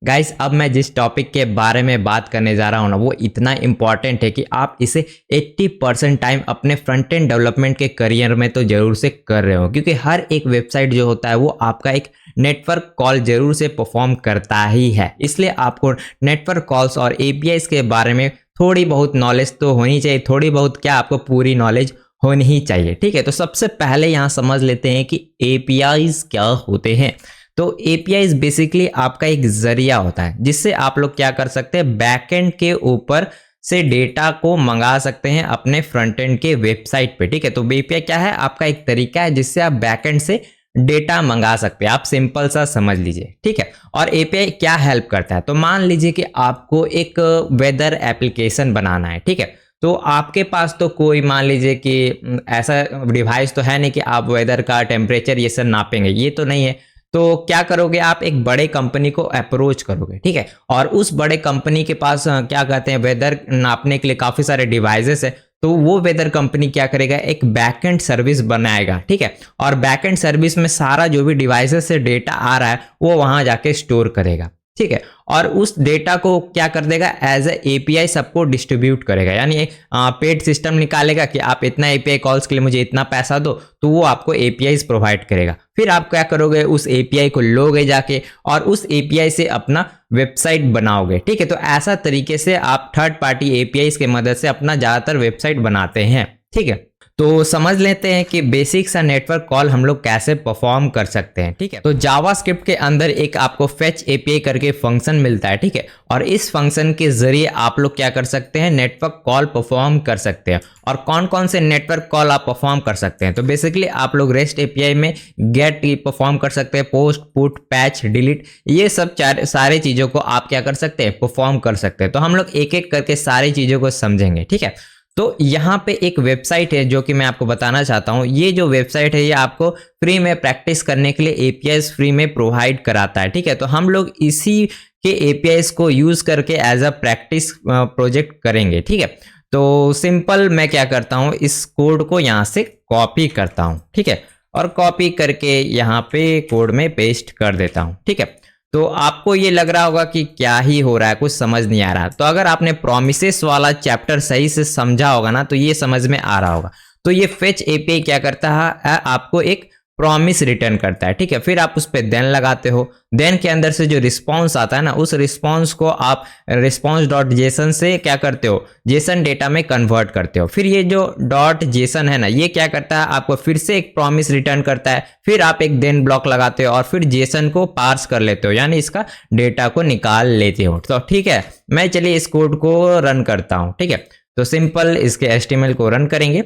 Guys अब मैं जिस टॉपिक के बारे में बात करने जा रहा हूँ ना वो इतना इम्पॉर्टेंट है कि आप इसे 80% टाइम अपने फ्रंट एंड डेवलपमेंट के करियर में तो जरूर से कर रहे हो, क्योंकि हर एक वेबसाइट जो होता है वो आपका एक नेटवर्क कॉल जरूर से परफॉर्म करता ही है। इसलिए आपको नेटवर्क कॉल्स और एपीआईज के बारे में थोड़ी बहुत नॉलेज तो होनी चाहिए, थोड़ी बहुत क्या आपको पूरी नॉलेज होनी ही चाहिए। ठीक है, तो सबसे पहले यहाँ समझ लेते हैं कि एपीआईज क्या होते हैं। तो API बेसिकली आपका एक जरिया होता है जिससे आप लोग क्या कर सकते हैं, बैकएंड के ऊपर से डेटा को मंगा सकते हैं अपने फ्रंट एंड के वेबसाइट पे। ठीक है, तो API क्या है, आपका एक तरीका है जिससे आप बैकएंड से डेटा मंगा सकते हैं। आप सिंपल सा समझ लीजिए। ठीक है, और API क्या हेल्प करता है, तो मान लीजिए कि आपको एक वेदर एप्लीकेशन बनाना है। ठीक है, तो आपके पास तो कोई मान लीजिए कि ऐसा डिवाइस तो है नहीं कि आप वेदर का टेम्परेचर ये सब नापेंगे, ये तो नहीं है। तो क्या करोगे, आप एक बड़े कंपनी को अप्रोच करोगे। ठीक है, और उस बड़े कंपनी के पास क्या कहते हैं, वेदर नापने के लिए काफी सारे डिवाइसेस है। तो वो वेदर कंपनी क्या करेगा, एक बैकएंड सर्विस बनाएगा। ठीक है, और बैकएंड सर्विस में सारा जो भी डिवाइसेस से डेटा आ रहा है वो वहां जाके स्टोर करेगा। ठीक है, और उस डेटा को क्या कर देगा, एज ए एपीआई सबको डिस्ट्रीब्यूट करेगा। यानी पेड सिस्टम निकालेगा कि आप इतना एपीआई कॉल्स के लिए मुझे इतना पैसा दो, तो वो आपको एपीआई प्रोवाइड करेगा। फिर आप क्या करोगे, उस एपीआई को लोगे जाके और उस एपीआई से अपना वेबसाइट बनाओगे। ठीक है, तो ऐसा तरीके से आप थर्ड पार्टी एपीआई की मदद से अपना ज्यादातर वेबसाइट बनाते हैं। ठीक है, तो समझ लेते हैं कि बेसिक सा नेटवर्क कॉल हम लोग कैसे परफॉर्म कर सकते हैं। ठीक है, तो जावास्क्रिप्ट के अंदर एक आपको फेच एपीआई करके फंक्शन मिलता है। ठीक है, और इस फंक्शन के जरिए आप लोग क्या कर सकते हैं, नेटवर्क कॉल परफॉर्म कर सकते हैं। और कौन कौन से नेटवर्क कॉल आप परफॉर्म कर सकते हैं, तो बेसिकली आप लोग रेस्ट एपीआई में गेट परफॉर्म कर सकते हैं, पोस्ट, पुट, पैच, डिलीट, ये सब सारे चीजों को आप क्या कर सकते हैं, परफॉर्म कर सकते हैं। तो हम लोग एक एक करके सारी चीजों को समझेंगे। ठीक है, तो यहाँ पे एक वेबसाइट है जो कि मैं आपको बताना चाहता हूँ। ये जो वेबसाइट है ये आपको फ्री में प्रैक्टिस करने के लिए एपीआईज फ्री में प्रोवाइड कराता है। ठीक है, तो हम लोग इसी के एपीआईज को यूज करके एज अ प्रैक्टिस प्रोजेक्ट करेंगे। ठीक है, तो सिंपल मैं क्या करता हूँ, इस कोड को यहाँ से कॉपी करता हूँ। ठीक है, और कॉपी करके यहाँ पे कोड में पेस्ट कर देता हूँ। ठीक है, तो आपको ये लग रहा होगा कि क्या ही हो रहा है, कुछ समझ नहीं आ रहा। तो अगर आपने प्रोमिसेस वाला चैप्टर सही से समझा होगा ना तो ये समझ में आ रहा होगा। तो ये फेच एपीआई क्या करता है, आपको एक प्रॉमिस रिटर्न करता है। ठीक है, फिर आप उस पर देन लगाते हो। देन के अंदर से जो रिस्पॉन्स आता है ना, उस रिस्पॉन्स को आप रिस्पॉन्स डॉट जेसन से क्या करते हो, जेसन डेटा में कन्वर्ट करते हो। फिर ये जो डॉट जेसन है ना, ये क्या करता है, आपको फिर से एक प्रॉमिस रिटर्न करता है। फिर आप एक देन ब्लॉक लगाते हो और फिर जेसन को पार्स कर लेते हो, यानी इसका डेटा को निकाल लेते हो। तो ठीक है, मैं चलिए इस कोड को रन करता हूँ। ठीक है, तो सिंपल इसके HTML को रन करेंगे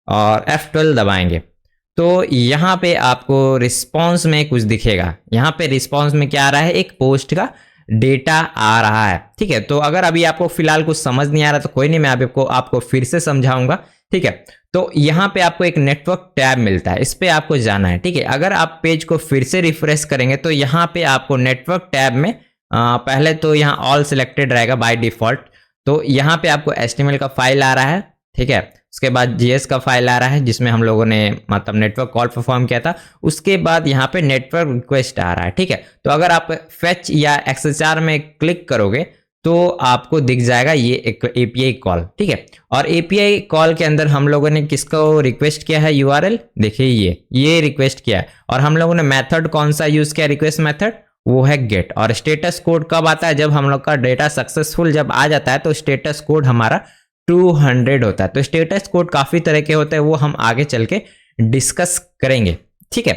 और F12 दबाएंगे। तो यहाँ पे आपको रिस्पॉन्स में कुछ दिखेगा। यहाँ पे रिस्पॉन्स में क्या आ रहा है, एक पोस्ट का डेटा आ रहा है। ठीक है, तो अगर अभी आपको फिलहाल कुछ समझ नहीं आ रहा तो कोई नहीं, मैं आपको फिर से समझाऊंगा। ठीक है, तो यहाँ पे आपको एक नेटवर्क टैब मिलता है, इस पे आपको जाना है। ठीक है, अगर आप पेज को फिर से रिफ्रेश करेंगे तो यहाँ पे आपको नेटवर्क टैब में पहले तो यहाँ ऑल सिलेक्टेड रहेगा बाय डिफॉल्ट। तो यहाँ पे आपको HTML का फाइल आ रहा है। ठीक है, उसके बाद JS का फाइल आ रहा है जिसमें हम लोगों ने मतलब नेटवर्क कॉल परफॉर्म किया था। उसके बाद यहाँ पे नेटवर्क रिक्वेस्ट आ रहा है। ठीक है, तो अगर आप फेच या XHR में क्लिक करोगे तो आपको दिख जाएगा ये एक API कॉल। ठीक है, और API कॉल के अंदर हम लोगों ने किसको रिक्वेस्ट किया है, URL देखिए ये रिक्वेस्ट किया है। और हम लोगों ने मेथड कौन सा यूज किया, रिक्वेस्ट मेथड, वो है गेट। और स्टेटस कोड कब आता है, जब हम लोग का डेटा सक्सेसफुल जब आ जाता है तो स्टेटस कोड हमारा 200 होता है। तो स्टेटस कोड काफी तरह के होते हैं, वो हम आगे चल के डिस्कस करेंगे। ठीक है,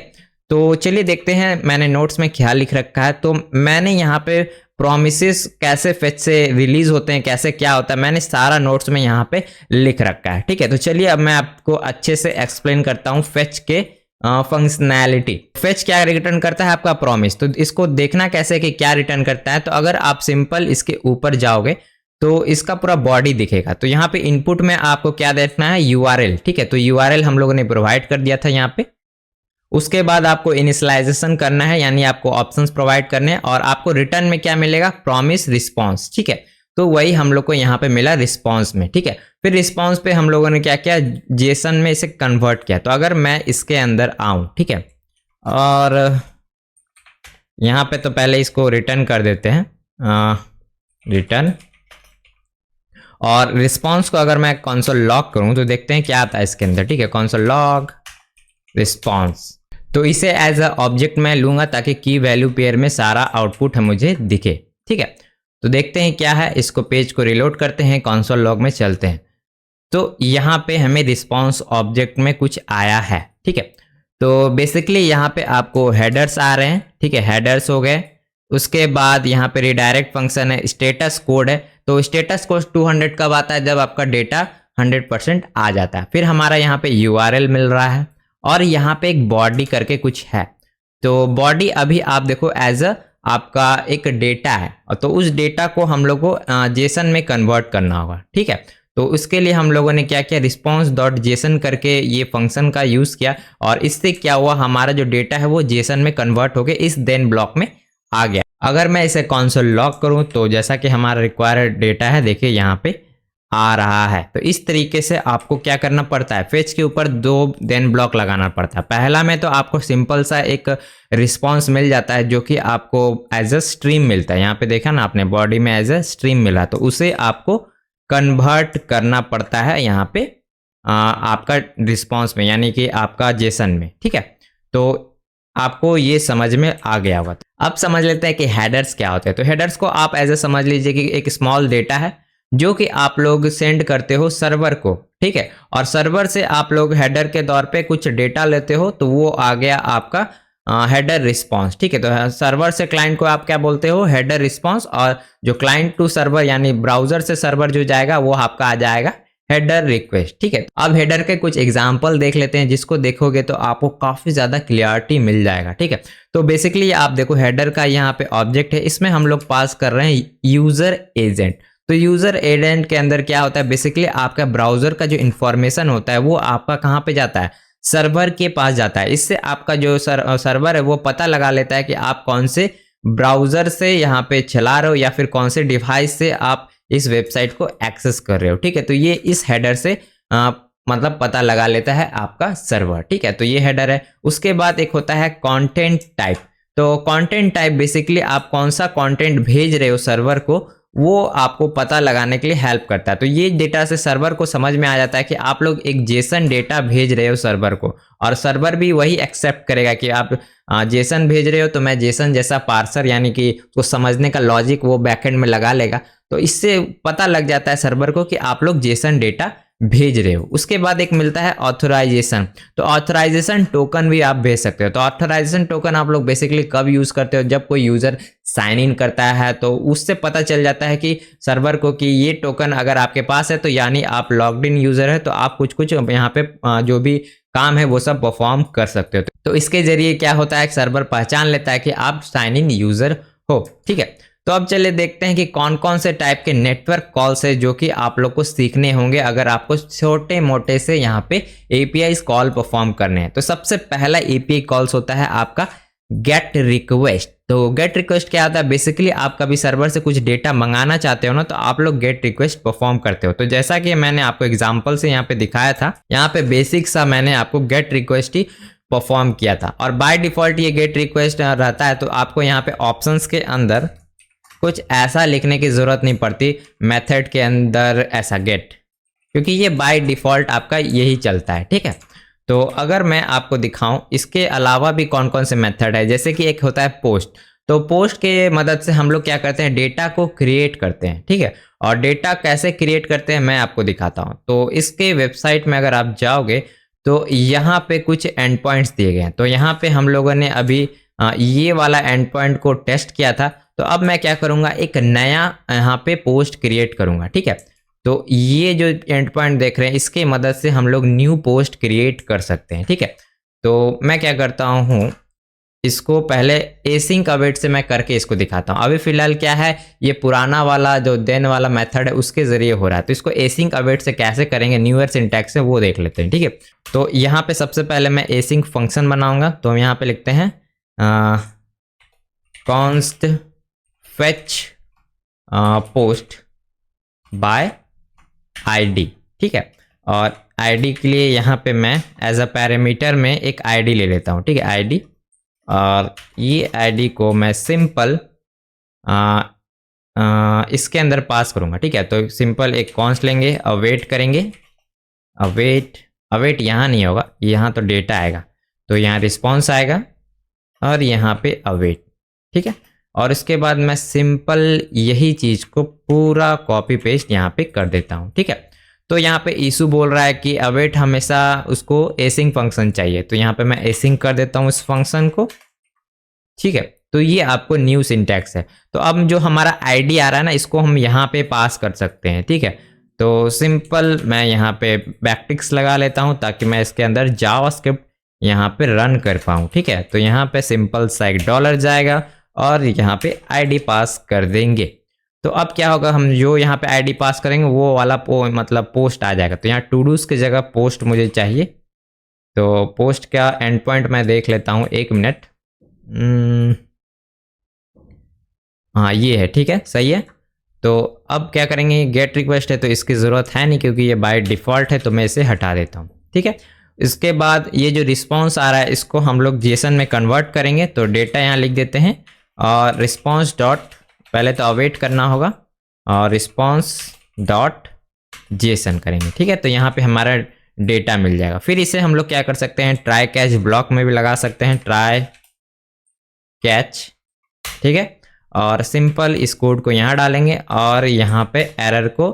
तो चलिए देखते हैं मैंने नोट्स में क्या लिख रखा है। तो मैंने यहाँ पे प्रोमिसेस कैसे फेच से रिलीज होते हैं, कैसे क्या होता है, मैंने सारा नोट्स में यहाँ पे लिख रखा है। ठीक है, तो चलिए अब मैं आपको अच्छे से एक्सप्लेन करता हूँ फेच के फंक्शनैलिटी। फेच क्या रिटर्न करता है, आपका प्रॉमिस। तो इसको देखना कैसे कि क्या रिटर्न करता है, तो अगर आप सिंपल इसके ऊपर जाओगे तो इसका पूरा बॉडी दिखेगा। तो यहाँ पे इनपुट में आपको क्या देखना है, URL। ठीक है, तो URL हम लोगों ने प्रोवाइड कर दिया था यहाँ पे। उसके बाद आपको इनिशियलाइजेशन करना है, यानी आपको ऑप्शंस प्रोवाइड करने हैं, और आपको रिटर्न में क्या मिलेगा, प्रॉमिस रिस्पॉन्स। ठीक है, तो वही हम लोग को यहाँ पे मिला रिस्पॉन्स में। ठीक है, फिर रिस्पॉन्स पे हम लोगों ने क्या किया, जेसन में इसे कन्वर्ट किया। तो अगर मैं इसके अंदर आऊं, ठीक है, और यहाँ पे तो पहले इसको रिटर्न कर देते हैं। रिटर्न, और रिस्पॉन्स को अगर मैं कंसोल लॉग करूं तो देखते हैं क्या आता है इसके अंदर। ठीक है, कंसोल लॉग रिस्पॉन्स, तो इसे एज अ ऑब्जेक्ट मैं लूंगा ताकि की वैल्यू पेयर में सारा आउटपुट है मुझे दिखे। ठीक है, तो देखते हैं क्या है, इसको पेज को रिलोड करते हैं, कंसोल लॉग में चलते हैं, तो यहाँ पे हमें रिस्पॉन्स ऑब्जेक्ट में कुछ आया है। ठीक है, तो बेसिकली यहाँ पे आपको हेडर्स आ रहे हैं। ठीक है, हेडर्स हो गए, उसके बाद यहाँ पे रिडायरेक्ट फंक्शन है, स्टेटस कोड है, तो स्टेटस कोड 200 कब आता है, जब आपका डेटा 100% आ जाता है। फिर हमारा यहाँ पे URL मिल रहा है, और यहाँ पे एक बॉडी करके कुछ है, तो बॉडी अभी आप देखो एज अ आपका एक डेटा है, तो उस डेटा को हम लोग को जेसन में कन्वर्ट करना होगा। ठीक है, तो उसके लिए हम लोगों ने क्या किया, रिस्पॉन्स डॉट जेसन करके ये फंक्शन का यूज़ किया, और इससे क्या हुआ, हमारा जो डेटा है वो जेसन में कन्वर्ट होकर इस देन ब्लॉक में आ गया। अगर मैं इसे कंसोल लॉग करूं तो जैसा कि हमारा रिक्वायर्ड डेटा है, देखिए यहाँ पे आ रहा है। तो इस तरीके से आपको क्या करना पड़ता है, फेच के ऊपर 2 देन ब्लॉक लगाना पड़ता है। पहला में तो आपको सिंपल सा एक रिस्पॉन्स मिल जाता है जो कि आपको एज अ स्ट्रीम मिलता है। यहाँ पे देखा ना आपने, बॉडी में एज अ स्ट्रीम मिला, तो उसे आपको कन्वर्ट करना पड़ता है यहाँ पे आपका रिस्पॉन्स में, यानी कि आपका जेसन में। ठीक है, तो आपको ये समझ में आ गया होगा। अब समझ लेते हैं कि हेडर्स क्या होते हैं। तो हेडर्स को आप ऐसे समझ लीजिए कि एक स्मॉल डेटा है जो कि आप लोग सेंड करते हो सर्वर को। ठीक है, और सर्वर से आप लोग हेडर के तौर पे कुछ डेटा लेते हो, तो वो आ गया आपका हेडर रिस्पॉन्स। ठीक है, तो सर्वर से क्लाइंट को आप क्या बोलते हो, हेडर रिस्पॉन्स, और जो क्लाइंट टू सर्वर यानी ब्राउजर से सर्वर जो जाएगा वो आपका आ जाएगा हेडर रिक्वेस्ट। ठीक है, अब हेडर के कुछ एग्जांपल देख लेते हैं, जिसको देखोगे तो आपको काफी ज्यादा क्लियरिटी मिल जाएगा। ठीक है, तो बेसिकली आप देखो हेडर का यहाँ पे ऑब्जेक्ट है, इसमें हम लोग पास कर रहे हैं यूजर एजेंट। तो यूजर एजेंट के अंदर क्या होता है, बेसिकली आपका ब्राउजर का जो इंफॉर्मेशन होता है वो आपका कहाँ पे जाता है, सर्वर के पास जाता है। इससे आपका जो सर्वर है वो पता लगा लेता है कि आप कौन से ब्राउजर से यहाँ पे चला रहे हो, या फिर कौन से डिवाइस से आप इस वेबसाइट को एक्सेस कर रहे हो। ठीक है, तो ये इस हेडर से मतलब पता लगा लेता है आपका सर्वर। ठीक है, तो ये हेडर है। उसके बाद एक होता है कंटेंट टाइप। तो कंटेंट टाइप बेसिकली आप कौन सा कंटेंट भेज रहे हो सर्वर को, वो आपको पता लगाने के लिए हेल्प करता है। तो ये डेटा से सर्वर को समझ में आ जाता है कि आप लोग एक जेसन डेटा भेज रहे हो सर्वर को, और सर्वर भी वही एक्सेप्ट करेगा कि आप जेसन भेज रहे हो, तो मैं जेसन जैसा पार्सर यानी कि उसको समझने का लॉजिक वो बैकएंड में लगा लेगा। तो इससे पता लग जाता है सर्वर को कि आप लोग जेसन डेटा भेज रहे हो। उसके बाद एक मिलता है ऑथराइजेशन। तो ऑथराइजेशन टोकन भी आप भेज सकते हो। तो ऑथराइजेशन टोकन आप लोग बेसिकली कब यूज करते हो, जब कोई यूजर साइन इन करता है, तो उससे पता चल जाता है कि सर्वर को कि ये टोकन अगर आपके पास है तो यानी आप लॉग्ड इन यूजर है, तो आप कुछ कुछ यहाँ पे जो भी काम है वो सब परफॉर्म कर सकते हो। तो इसके जरिए क्या होता है, सर्वर पहचान लेता है कि आप साइन इन यूजर हो। ठीक है, तो अब चलिए देखते हैं कि कौन कौन से टाइप के नेटवर्क कॉल्स है जो कि आप लोग को सीखने होंगे अगर आपको छोटे मोटे से यहाँ पे एपीआई कॉल परफॉर्म करने हैं। तो सबसे पहला एपीआई कॉल्स होता है आपका गेट रिक्वेस्ट। तो गेट रिक्वेस्ट क्या होता है, बेसिकली आप कभी सर्वर से कुछ डेटा मंगाना चाहते हो ना, तो आप लोग गेट रिक्वेस्ट परफॉर्म करते हो। तो जैसा कि मैंने आपको एग्जाम्पल से यहाँ पे दिखाया था, यहाँ पे बेसिक सा मैंने आपको गेट रिक्वेस्ट ही परफॉर्म किया था। और बाय डिफॉल्ट ये गेट रिक्वेस्ट रहता है, तो आपको यहाँ पे ऑप्शंस के अंदर कुछ ऐसा लिखने की जरूरत नहीं पड़ती मेथड के अंदर ऐसा गेट, क्योंकि ये बाय डिफॉल्ट आपका यही चलता है। ठीक है, तो अगर मैं आपको दिखाऊं इसके अलावा भी कौन कौन से मेथड है, जैसे कि एक होता है पोस्ट। तो पोस्ट के मदद से हम लोग क्या करते हैं, डेटा को क्रिएट करते हैं। ठीक है, और डेटा कैसे क्रिएट करते हैं मैं आपको दिखाता हूं। तो इसके वेबसाइट में अगर आप जाओगे तो यहाँ पे कुछ एंड पॉइंट्स दिए गए हैं। तो यहाँ पे हम लोगों ने अभी ये वाला एंड पॉइंट को टेस्ट किया था। तो अब मैं क्या करूंगा, एक नया यहाँ पे पोस्ट क्रिएट करूंगा। ठीक है, तो ये जो एंड पॉइंट देख रहे हैं इसके मदद से हम लोग न्यू पोस्ट क्रिएट कर सकते हैं। ठीक है, तो मैं क्या करता हूँ, इसको पहले एसिंक अवेट से मैं करके इसको दिखाता हूँ। अभी फिलहाल क्या है, ये पुराना वाला जो देन वाला मेथड है उसके जरिए हो रहा है। तो इसको एसिंक अवेट से कैसे करेंगे न्यूअर सिंटैक्स से, वो देख लेते हैं। ठीक है, तो यहाँ पे सबसे पहले मैं एसिंक फंक्शन बनाऊंगा। तो हम यहाँ पे लिखते हैं const fetch post bye ID. ठीक है, और आईडी के लिए यहाँ पे मैं एज अ पैरामीटर में एक आईडी ले लेता हूँ। ठीक है, आईडी, और ये आईडी को मैं सिंपल इसके अंदर पास करूँगा, ठीक है। तो सिंपल एक कॉन्स्ट लेंगे, अवेट करेंगे, अवेट यहाँ नहीं होगा, यहाँ तो डेटा आएगा, तो यहाँ रिस्पॉन्स आएगा और यहाँ पे अवेट, ठीक है। और इसके बाद मैं सिंपल यही चीज़ को पूरा कॉपी पेस्ट यहाँ पे कर देता हूँ, ठीक है। तो यहाँ पे इशू बोल रहा है कि अवेट हमेशा उसको एसिंग फंक्शन चाहिए, तो यहाँ पे मैं एसिंग कर देता हूँ इस फंक्शन को, ठीक है। तो ये आपको न्यू सिंटैक्स है। तो अब जो हमारा आईडी आ रहा है ना, इसको हम यहाँ पे पास कर सकते हैं, ठीक है। तो सिंपल मैं यहाँ पे बैकटिक्स लगा लेता हूँ ताकि मैं इसके अंदर जावास्क्रिप्ट यहाँ पे रन कर पाऊँ, ठीक है। तो यहाँ पे सिंपल सा एक डॉलर जाएगा और यहाँ पे आईडी पास कर देंगे। तो अब क्या होगा, हम जो यहाँ पे आईडी पास करेंगे वो वाला मतलब पोस्ट आ जाएगा। तो यहाँ टू डूज की जगह पोस्ट मुझे चाहिए, तो पोस्ट का एंड पॉइंट मैं देख लेता हूँ, 1 मिनट। हाँ ये है, ठीक है, सही है। तो अब क्या करेंगे, गेट रिक्वेस्ट है तो इसकी ज़रूरत है नहीं क्योंकि ये बाय डिफ़ॉल्ट है, तो मैं इसे हटा देता हूँ, ठीक है। इसके बाद ये जो रिस्पॉन्स आ रहा है इसको हम लोग जेसन में कन्वर्ट करेंगे। तो डेटा यहाँ लिख देते हैं और रिस्पॉन्स डॉट, पहले तो अवेट करना होगा और रिस्पॉन्स डॉट जेसन करेंगे, ठीक है। तो यहाँ पे हमारा डेटा मिल जाएगा। फिर इसे हम लोग क्या कर सकते हैं, ट्राई कैच ब्लॉक में भी लगा सकते हैं, ट्राई कैच, ठीक है। और सिंपल इस कोड को यहाँ डालेंगे और यहाँ पे एरर को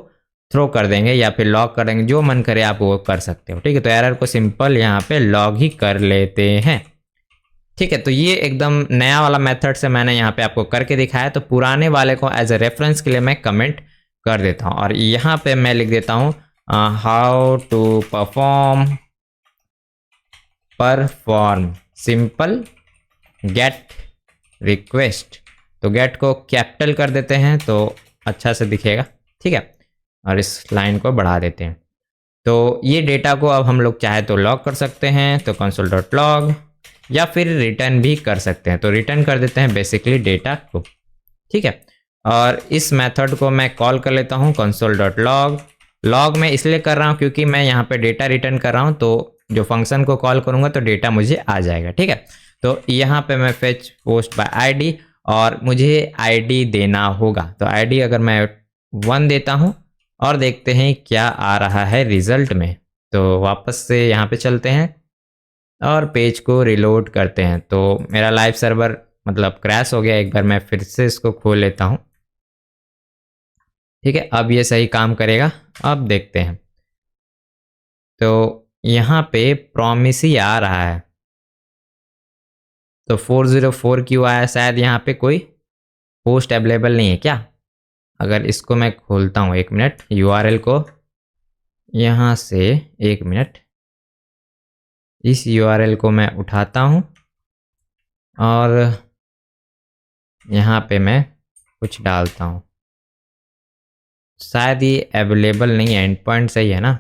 थ्रो कर देंगे या फिर लॉग कर देंगे, जो मन करे आप वो कर सकते हो, ठीक है। तो एरर को सिंपल यहाँ पे लॉग ही कर लेते हैं, ठीक है। तो ये एकदम नया वाला मेथड से मैंने यहाँ पे आपको करके दिखाया। तो पुराने वाले को एज ए रेफरेंस के लिए मैं कमेंट कर देता हूँ और यहाँ पे मैं लिख देता हूँ how to perform simple get request. तो गेट को कैपिटल कर देते हैं तो अच्छा से दिखेगा, ठीक है। और इस लाइन को बढ़ा देते हैं। तो ये डेटा को अब हम लोग चाहे तो लॉग कर सकते हैं, तो console.log, या फिर रिटर्न भी कर सकते हैं। तो रिटर्न कर देते हैं बेसिकली डेटा को, ठीक है। और इस मेथड को मैं कॉल कर लेता हूँ console.log। लॉग मैं इसलिए कर रहा हूँ क्योंकि मैं यहाँ पे डेटा रिटर्न कर रहा हूँ, तो जो फंक्शन को कॉल करूँगा तो डेटा मुझे आ जाएगा, ठीक है। तो यहाँ पे मैं फेच पोस्ट बाय आईडी और मुझे आईडी देना होगा। तो आईडी अगर मैं 1 देता हूँ और देखते हैं क्या आ रहा है रिजल्ट में। तो वापस से यहाँ पे चलते हैं और पेज को रिलोड करते हैं। तो मेरा लाइव सर्वर मतलब क्रैश हो गया, एक बार मैं फिर से इसको खोल लेता हूँ, ठीक है। अब ये सही काम करेगा, अब देखते हैं। तो यहाँ पे प्रॉमिस ही आ रहा है, तो 404 क्यों आया, शायद यहाँ पे कोई पोस्ट अवेलेबल नहीं है क्या। अगर इसको मैं खोलता हूँ, 1 मिनट, यूआरएल को यहाँ से 1 मिनट, इस यूआरएल को मैं उठाता हूँ और यहाँ पे मैं कुछ डालता हूँ। शायद ये अवेलेबल नहीं है, एंड पॉइंट सही है ना,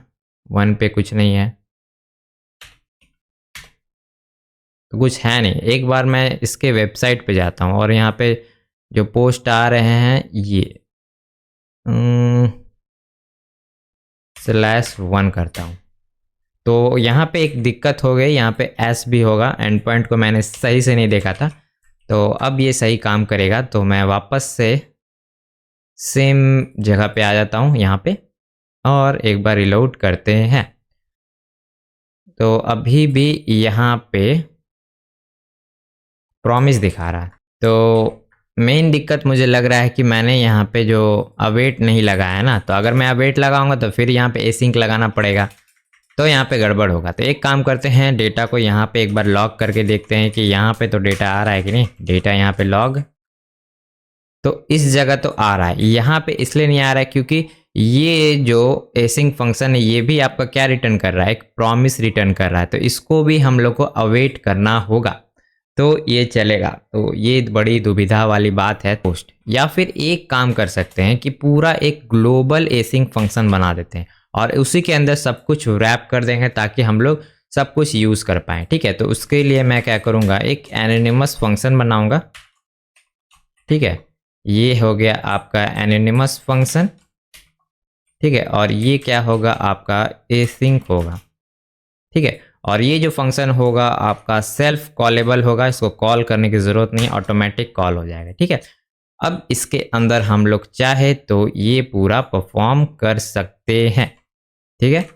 1 पे कुछ नहीं है, तो कुछ है नहीं। एक बार मैं इसके वेबसाइट पे जाता हूँ और यहाँ पे जो पोस्ट आ रहे हैं ये /1 करता हूँ। तो यहाँ पे एक दिक्कत हो गई, यहाँ पे एस भी होगा, एंड पॉइंट को मैंने सही से नहीं देखा था। तो अब ये सही काम करेगा। तो मैं वापस से सेम जगह पे आ जाता हूँ यहाँ पे और एक बार रिलोड करते हैं। तो अभी भी यहाँ पे प्रॉमिस दिखा रहा है। तो मेन दिक्कत मुझे लग रहा है कि मैंने यहाँ पे जो अवेट नहीं लगाया ना, तो अगर मैं अवेट लगाऊंगा तो फिर यहाँ पे एसिंक लगाना पड़ेगा, तो यहाँ पे गड़बड़ होगा। तो एक काम करते हैं, डेटा को यहाँ पे एक बार लॉग करके देखते हैं कि यहाँ पे तो डेटा आ रहा है कि नहीं। डेटा यहाँ पे लॉग, तो इस जगह तो आ रहा है, यहाँ पे इसलिए नहीं आ रहा है क्योंकि ये जो एसिंक फंक्शन है ये भी आपका क्या रिटर्न कर रहा है, एक प्रॉमिस रिटर्न कर रहा है। तो इसको भी हम लोग को अवेट करना होगा तो ये चलेगा। तो ये बड़ी दुविधा वाली बात है पोस्ट। या फिर एक काम कर सकते हैं कि पूरा एक ग्लोबल एसिंक फंक्शन बना देते हैं और उसी के अंदर सब कुछ रैप कर देंगे ताकि हम लोग सब कुछ यूज़ कर पाएँ, ठीक है। तो उसके लिए मैं क्या करूँगा, एक एनोनिमस फंक्शन बनाऊँगा, ठीक है। ये हो गया आपका एनोनिमस फंक्शन, ठीक है। और ये क्या होगा, आपका एसिंक होगा, ठीक है। और ये जो फंक्शन होगा आपका सेल्फ कॉलेबल होगा, इसको कॉल करने की ज़रूरत नहीं, ऑटोमेटिक कॉल हो जाएगा, ठीक है। अब इसके अंदर हम लोग चाहे तो ये पूरा परफॉर्म कर सकते हैं, ठीक है।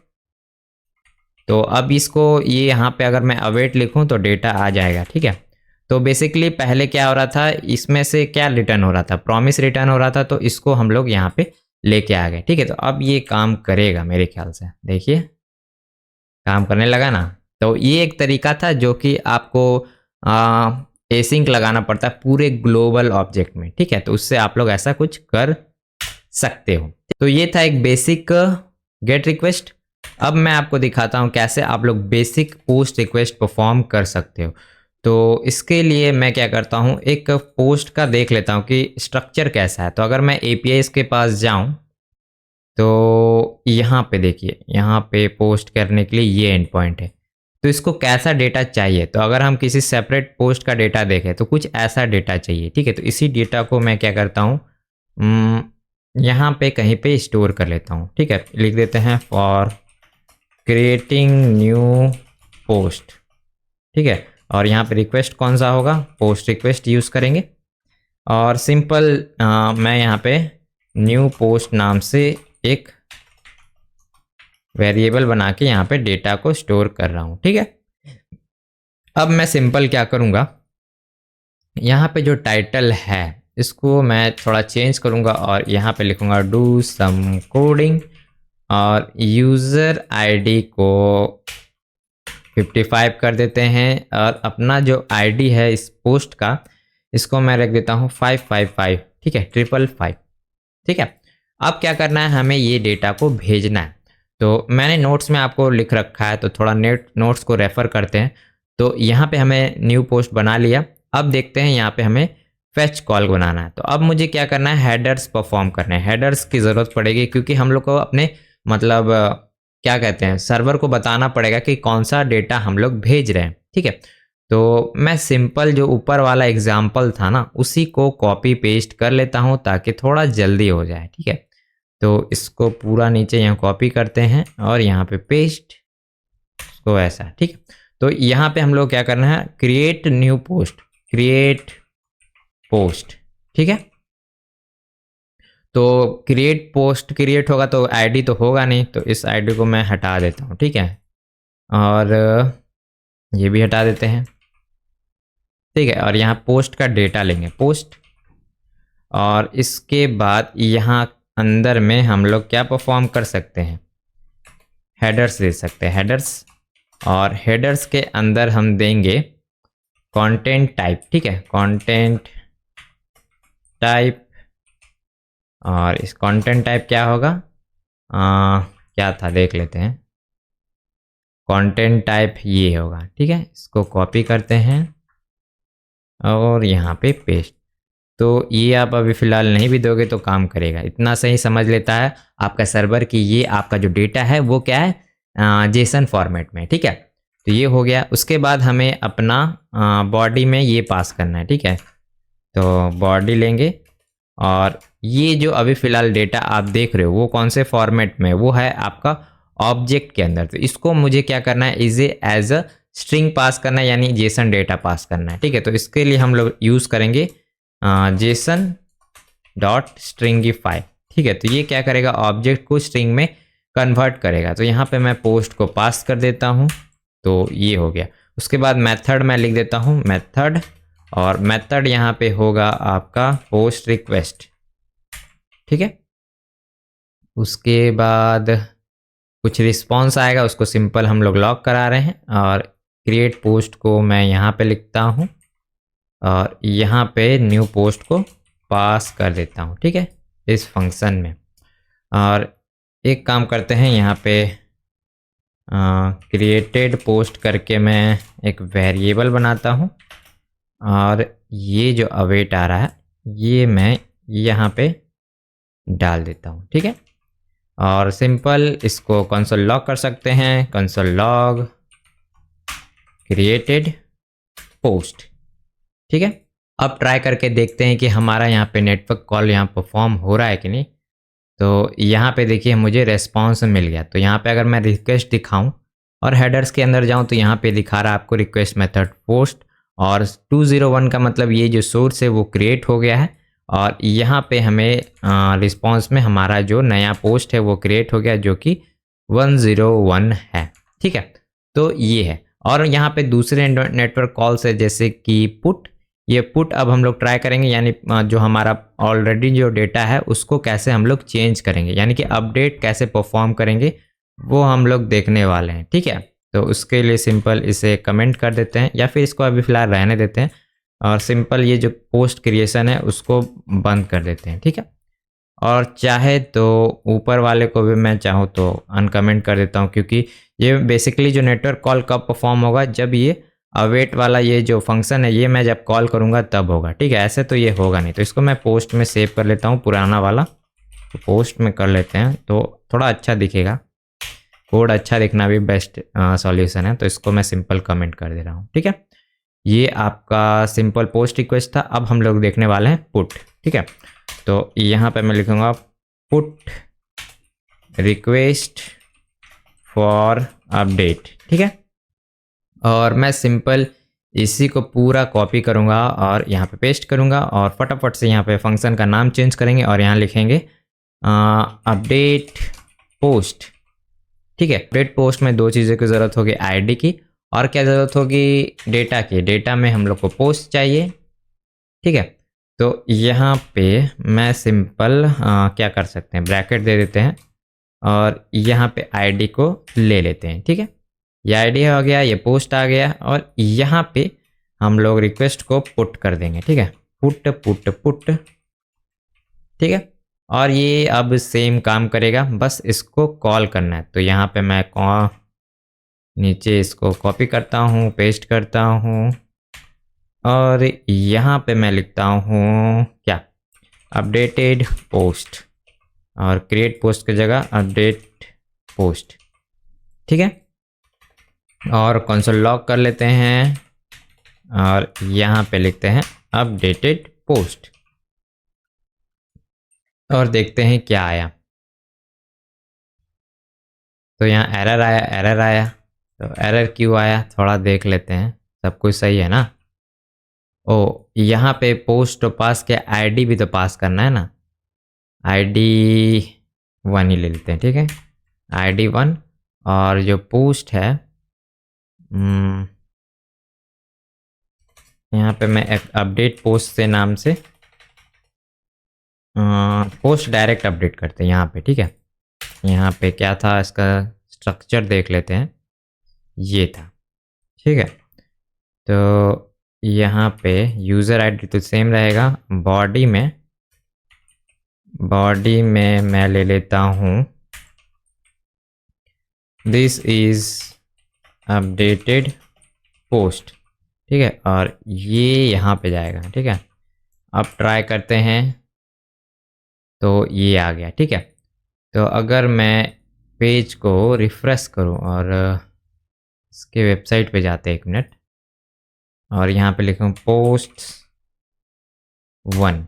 तो अब इसको ये यहाँ पे अगर मैं अवेट लिखूँ तो डेटा आ जाएगा, ठीक है। तो बेसिकली पहले क्या हो रहा था, इसमें से क्या रिटर्न हो रहा था, प्रॉमिस रिटर्न हो रहा था, तो इसको हम लोग यहाँ पे लेके आ गए, ठीक है। तो अब ये काम करेगा मेरे ख्याल से, देखिए काम करने लगा ना। तो ये एक तरीका था जो कि आपको एसिंक लगाना पड़ता है पूरे ग्लोबल ऑब्जेक्ट में, ठीक है। तो उससे आप लोग ऐसा कुछ कर सकते हो। तो ये था एक बेसिक गेट रिक्वेस्ट। अब मैं आपको दिखाता हूँ कैसे आप लोग बेसिक पोस्ट रिक्वेस्ट परफॉर्म कर सकते हो। तो इसके लिए मैं क्या करता हूँ, एक पोस्ट का देख लेता हूँ कि स्ट्रक्चर कैसा है। तो अगर मैं APIs के पास जाऊँ तो यहाँ पे देखिए, यहाँ पे पोस्ट करने के लिए ये एंड पॉइंट है। तो इसको कैसा डेटा चाहिए, तो अगर हम किसी सेपरेट पोस्ट का डेटा देखें तो कुछ ऐसा डेटा चाहिए, ठीक है। तो इसी डेटा को मैं क्या करता हूँ, यहाँ पे कहीं पे स्टोर कर लेता हूँ, ठीक है। लिख देते हैं फॉर क्रिएटिंग न्यू पोस्ट, ठीक है। और यहाँ पे रिक्वेस्ट कौन सा होगा, पोस्ट रिक्वेस्ट यूज़ करेंगे। और सिंपल मैं यहाँ पे न्यू पोस्ट नाम से एक वेरिएबल बना के यहाँ पे डेटा को स्टोर कर रहा हूँ, ठीक है। अब मैं सिंपल क्या करूँगा, यहाँ पे जो टाइटल है इसको मैं थोड़ा चेंज करूँगा और यहाँ पे लिखूँगा डू सम कोडिंग, और यूज़र आईडी को 55 कर देते हैं, और अपना जो आईडी है इस पोस्ट का इसको मैं रख देता हूँ 555, ठीक है, 555, ठीक है। अब क्या करना है, हमें ये डेटा को भेजना है। तो मैंने नोट्स में आपको लिख रखा है, तो थोड़ा नोट्स को रेफ़र करते हैं। तो यहाँ पे हमें न्यू पोस्ट बना लिया। अब देखते हैं यहाँ पे हमें फेच कॉल बनाना है। तो अब मुझे क्या करना है, हेडर्स परफॉर्म करने हैं। हेडर्स की ज़रूरत पड़ेगी क्योंकि हम लोग को अपने मतलब क्या कहते हैं, सर्वर को बताना पड़ेगा कि कौन सा डेटा हम लोग भेज रहे हैं, ठीक है। तो मैं सिंपल जो ऊपर वाला एग्जाम्पल था ना उसी को कॉपी पेस्ट कर लेता हूँ ताकि थोड़ा जल्दी हो जाए, ठीक है। तो इसको पूरा नीचे यहाँ कॉपी करते हैं और यहाँ पे पेस्ट, तो ऐसा, ठीक है। तो यहाँ पे हम लोग क्या करना है, create new post, create post, ठीक है। तो क्रिएट पोस्ट क्रिएट होगा तो आईडी तो होगा नहीं, तो इस आईडी को मैं हटा देता हूँ, ठीक है। और ये भी हटा देते हैं, ठीक है। और यहाँ पोस्ट का डेटा लेंगे, पोस्ट, और इसके बाद यहाँ अंदर में हम लोग क्या परफॉर्म कर सकते हैं, हेडर्स दे सकते हैं, हेडर्स। और हेडर्स के अंदर हम देंगे कंटेंट टाइप, ठीक है, कंटेंट टाइप। और इस कंटेंट टाइप क्या होगा, क्या था देख लेते हैं, कंटेंट टाइप ये होगा, ठीक है। इसको कॉपी करते हैं और यहाँ पे पेस्ट। तो ये आप अभी फ़िलहाल नहीं भी दोगे तो काम करेगा, इतना सही समझ लेता है आपका सर्वर कि ये आपका जो डेटा है वो क्या है, जेसन फॉर्मेट में, ठीक है। तो ये हो गया। उसके बाद हमें अपना बॉडी में ये पास करना है, ठीक है। तो बॉडी लेंगे और ये जो अभी फ़िलहाल डेटा आप देख रहे हो वो कौन से फॉर्मेट में, वो है आपका ऑब्जेक्ट के अंदर। तो इसको मुझे क्या करना है, एज अ स्ट्रिंग पास करना है, यानी जेसन डेटा पास करना है, ठीक है। तो इसके लिए हम लोग यूज़ करेंगे जेसन डॉट स्ट्रिंगिफाई, ठीक है। तो ये क्या करेगा, ऑब्जेक्ट को स्ट्रिंग में कन्वर्ट करेगा। तो यहाँ पे मैं पोस्ट को पास कर देता हूँ, तो ये हो गया। उसके बाद मेथड मैं लिख देता हूँ मेथड, और मेथड यहाँ पे होगा आपका पोस्ट रिक्वेस्ट, ठीक है। उसके बाद कुछ रिस्पॉन्स आएगा, उसको सिंपल हम लोग लॉक करा रहे हैं। और क्रिएट पोस्ट को मैं यहाँ पे लिखता हूँ और यहाँ पे न्यू पोस्ट को पास कर देता हूँ, ठीक है, इस फंक्शन में। और एक काम करते हैं, यहाँ पे क्रिएटेड पोस्ट करके मैं एक वेरिएबल बनाता हूँ, और ये जो अवेट आ रहा है ये मैं यहाँ पे डाल देता हूँ, ठीक है। और सिंपल इसको कंसोल लॉग कर सकते हैं, कंसोल लॉग क्रिएटेड पोस्ट, ठीक है। अब ट्राई करके देखते हैं कि हमारा यहाँ पे नेटवर्क कॉल यहाँ परफॉर्म हो रहा है कि नहीं। तो यहाँ पे देखिए मुझे रेस्पॉन्स मिल गया। तो यहाँ पे अगर मैं रिक्वेस्ट दिखाऊं और हेडर्स के अंदर जाऊं तो यहाँ पे दिखा रहा है आपको रिक्वेस्ट मेथड पोस्ट, और 201 का मतलब ये जो सोर्स है वो क्रिएट हो गया है। और यहाँ पे हमें रिस्पॉन्स में हमारा जो नया पोस्ट है वो क्रिएट हो गया जो कि 101 है। ठीक है, तो ये है। और यहाँ पे दूसरे नेटवर्क कॉल्स है जैसे कि पुट। ये पुट अब हम लोग ट्राई करेंगे, यानी जो हमारा ऑलरेडी जो डेटा है उसको कैसे हम लोग चेंज करेंगे, यानी कि अपडेट कैसे परफॉर्म करेंगे वो हम लोग देखने वाले हैं। ठीक है, तो उसके लिए सिंपल इसे कमेंट कर देते हैं या फिर इसको अभी फ़िलहाल रहने देते हैं और सिंपल ये जो पोस्ट क्रिएशन है उसको बंद कर देते हैं। ठीक है, और चाहे तो ऊपर वाले को भी मैं चाहूँ तो अनकमेंट कर देता हूँ, क्योंकि ये बेसिकली जो नेटवर्क कॉल कब परफॉर्म होगा, जब ये अवेट वाला ये जो फंक्शन है ये मैं जब कॉल करूँगा तब होगा। ठीक है, ऐसे तो ये होगा नहीं। तो इसको मैं पोस्ट में सेव कर लेता हूँ, पुराना वाला तो पोस्ट में कर लेते हैं तो थोड़ा अच्छा दिखेगा। कोड अच्छा दिखना भी बेस्ट सॉल्यूशन है। तो इसको मैं सिंपल कमेंट कर दे रहा हूँ। ठीक है, ये आपका सिंपल पोस्ट रिक्वेस्ट था। अब हम लोग देखने वाले हैं पुट। ठीक है, तो यहाँ पे मैं लिखूँगा पुट रिक्वेस्ट फॉर अपडेट। ठीक है, और मैं सिंपल इसी को पूरा कॉपी करूँगा और यहाँ पे पेस्ट करूँगा और फटाफट से यहाँ पे फंक्शन का नाम चेंज करेंगे और यहाँ लिखेंगे अपडेट पोस्ट। ठीक है, अपडेट पोस्ट में दो चीज़ों की ज़रूरत होगी, आईडी की और क्या ज़रूरत होगी, डेटा की। डेटा में हम लोग को पोस्ट चाहिए। ठीक है, तो यहाँ पे मैं सिंपल क्या कर सकते हैं, ब्रैकेट दे देते हैं और यहाँ पे आईडी को ले लेते हैं। ठीक है, ये आईडी हो गया, ये पोस्ट आ गया और यहाँ पे हम लोग रिक्वेस्ट को पुट कर देंगे। ठीक है, पुट पुट पुट। ठीक है, और ये अब सेम काम करेगा, बस इसको कॉल करना है। तो यहाँ पे मैं नीचे इसको कॉपी करता हूँ, पेस्ट करता हूँ और यहाँ पे मैं लिखता हूँ क्या, अपडेटेड पोस्ट और क्रिएट पोस्ट की जगह अपडेट पोस्ट। ठीक है, और कंसोल लॉग कर लेते हैं और यहाँ पे लिखते हैं अपडेटेड पोस्ट और देखते हैं क्या आया। तो यहाँ एरर आया, एरर आया। तो एरर क्यों आया थोड़ा देख लेते हैं, सब कुछ सही है ना। ओ, यहाँ पे पोस्ट पास के आईडी भी तो पास करना है ना, आईडी 1 ही ले लेते हैं। ठीक है, आईडी 1 और जो पोस्ट है यहाँ पे मैं एक अपडेट पोस्ट से नाम से पोस्ट डायरेक्ट अपडेट करते हैं यहाँ पे। ठीक है, यहाँ पे क्या था, इसका स्ट्रक्चर देख लेते हैं, ये था। ठीक है, तो यहाँ पे यूज़र आईडी तो सेम रहेगा। बॉडी में मैं ले लेता हूँ दिस इज़ अपडेटेड पोस्ट। ठीक है, और ये यहाँ पे जाएगा। ठीक है, अब ट्राई करते हैं तो ये आ गया। ठीक है, तो अगर मैं पेज को रिफ्रेश करूँ और इसके वेबसाइट पे जाते हैं, 1 मिनट, और यहाँ पे लिखूँ पोस्ट 1,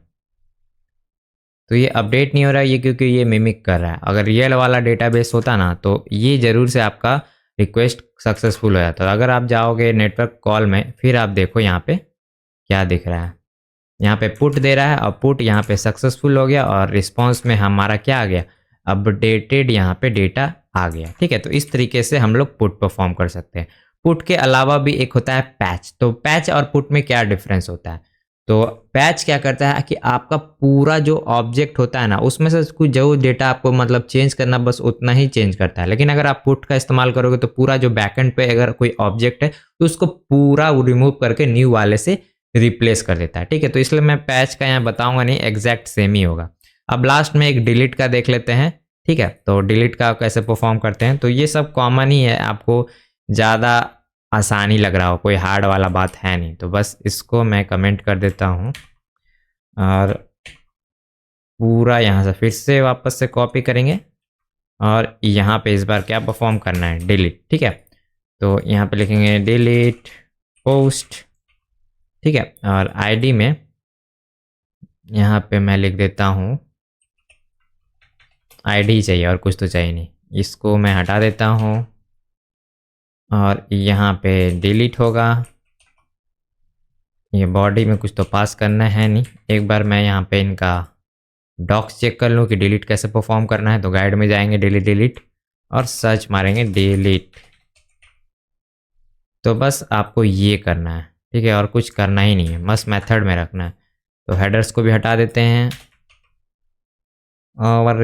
तो ये अपडेट नहीं हो रहा है, ये क्योंकि ये मिमिक कर रहा है। अगर रियल वाला डेटाबेस होता ना तो ये ज़रूर से आपका रिक्वेस्ट सक्सेसफुल हो जाता। अगर आप जाओगे नेटवर्क कॉल में, फिर आप देखो यहाँ पे क्या दिख रहा है, यहाँ पे पुट दे रहा है और पुट यहाँ पे सक्सेसफुल हो गया और रिस्पॉन्स में हमारा क्या आ गया, अपडेटेड यहाँ पे डेटा आ गया। ठीक है, तो इस तरीके से हम लोग पुट परफॉर्म कर सकते हैं। पुट के अलावा भी एक होता है पैच। तो पैच और पुट में क्या डिफरेंस होता है, तो पैच क्या करता है कि आपका पूरा जो ऑब्जेक्ट होता है ना उसमें से कुछ जो डेटा आपको मतलब चेंज करना बस उतना ही चेंज करता है। लेकिन अगर आप पुट का इस्तेमाल करोगे तो पूरा जो बैकएंड पे अगर कोई ऑब्जेक्ट है तो उसको पूरा रिमूव करके न्यू वाले से रिप्लेस कर देता है। ठीक है, तो इसलिए मैं पैच का यहाँ बताऊंगा नहीं, एग्जैक्ट सेम ही होगा। अब लास्ट में एक डिलीट का देख लेते हैं। ठीक है, तो डिलीट का कैसे परफॉर्म करते हैं, तो ये सब कॉमन ही है, आपको ज़्यादा आसानी लग रहा हो, कोई हार्ड वाला बात है नहीं। तो बस इसको मैं कमेंट कर देता हूँ और पूरा यहाँ से फिर से वापस से कॉपी करेंगे और यहाँ पे इस बार क्या परफॉर्म करना है, डिलीट। ठीक है, तो यहाँ पे लिखेंगे डिलीट पोस्ट। ठीक है, और आईडी में यहाँ पे मैं लिख देता हूँ आईडी चाहिए और कुछ तो चाहिए नहीं, इसको मैं हटा देता हूँ और यहाँ पे डिलीट होगा, ये बॉडी में कुछ तो पास करना है नहीं। एक बार मैं यहाँ पे इनका डॉक्स चेक कर लूँ कि डिलीट कैसे परफॉर्म करना है। तो गाइड में जाएंगे, डिलीट और सर्च मारेंगे डिलीट। तो बस आपको ये करना है, ठीक है, और कुछ करना ही नहीं है, बस मेथड में रखना है। तो हेडर्स को भी हटा देते हैं और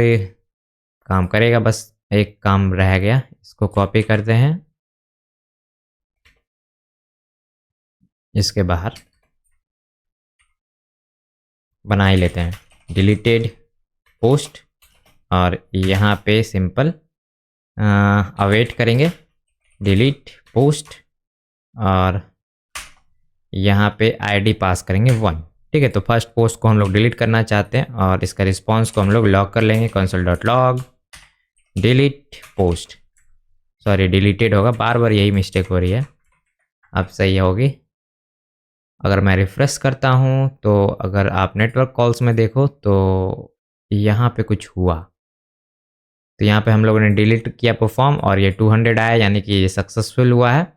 काम करेगा। बस एक काम रह गया, इसको कॉपी करते हैं इसके बाहर बना ही लेते हैं डिलीटेड पोस्ट, और यहाँ पे सिंपल अवेट करेंगे डिलीट पोस्ट और यहाँ पे आईडी पास करेंगे 1। ठीक है, तो फर्स्ट पोस्ट को हम लोग डिलीट करना चाहते हैं और इसका रिस्पॉन्स को हम लोग लॉग कर लेंगे, console.log delete post. Sorry deleted होगा, बार बार यही मिस्टेक हो रही है, अब सही होगी। अगर मैं रिफ्रेश करता हूँ तो अगर आप नेटवर्क कॉल्स में देखो तो यहाँ पे कुछ हुआ। तो यहाँ पे हम लोगों ने डिलीट किया परफॉर्म और ये 200 आया, यानी कि ये सक्सेसफुल हुआ है।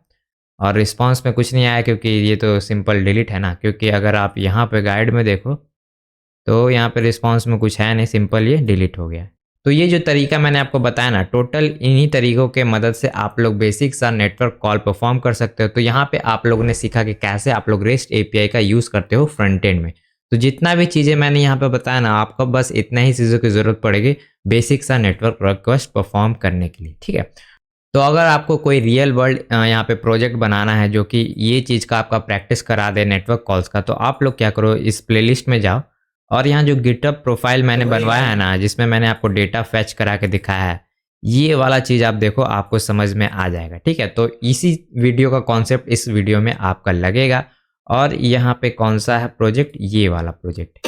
और रिस्पांस में कुछ नहीं आया क्योंकि ये तो सिंपल डिलीट है ना। क्योंकि अगर आप यहाँ पे गाइड में देखो तो यहाँ पे रिस्पांस में कुछ है नहीं, सिंपल ये डिलीट हो गया। तो ये जो तरीका मैंने आपको बताया ना, टोटल इन्हीं तरीकों के मदद से आप लोग बेसिक सा नेटवर्क कॉल परफॉर्म कर सकते हो। तो यहाँ पे आप लोगों ने सीखा कि कैसे आप लोग रेस्ट एपीआई का यूज़ करते हो फ्रंट एंड में। तो जितना भी चीज़ें मैंने यहाँ पे बताया ना, आपको बस इतना ही चीज़ों की ज़रूरत पड़ेगी बेसिक सा नेटवर्क रिक्वेस्ट परफॉर्म करने के लिए। ठीक है, तो अगर आपको कोई रियल वर्ल्ड यहाँ पे प्रोजेक्ट बनाना है जो कि ये चीज़ का आपका प्रैक्टिस करा दे नेटवर्क कॉल्स का, तो आप लोग क्या करो, इस प्लेलिस्ट में जाओ और यहाँ जो गिटहब प्रोफाइल मैंने बनवाया है ना, जिसमें मैंने आपको डेटा फैच करा के दिखाया है, ये वाला चीज़ आप देखो, आपको समझ में आ जाएगा। ठीक है, तो इसी वीडियो का कॉन्सेप्ट इस वीडियो में आपका लगेगा। और यहाँ पे कौन सा है प्रोजेक्ट, ये वाला प्रोजेक्ट,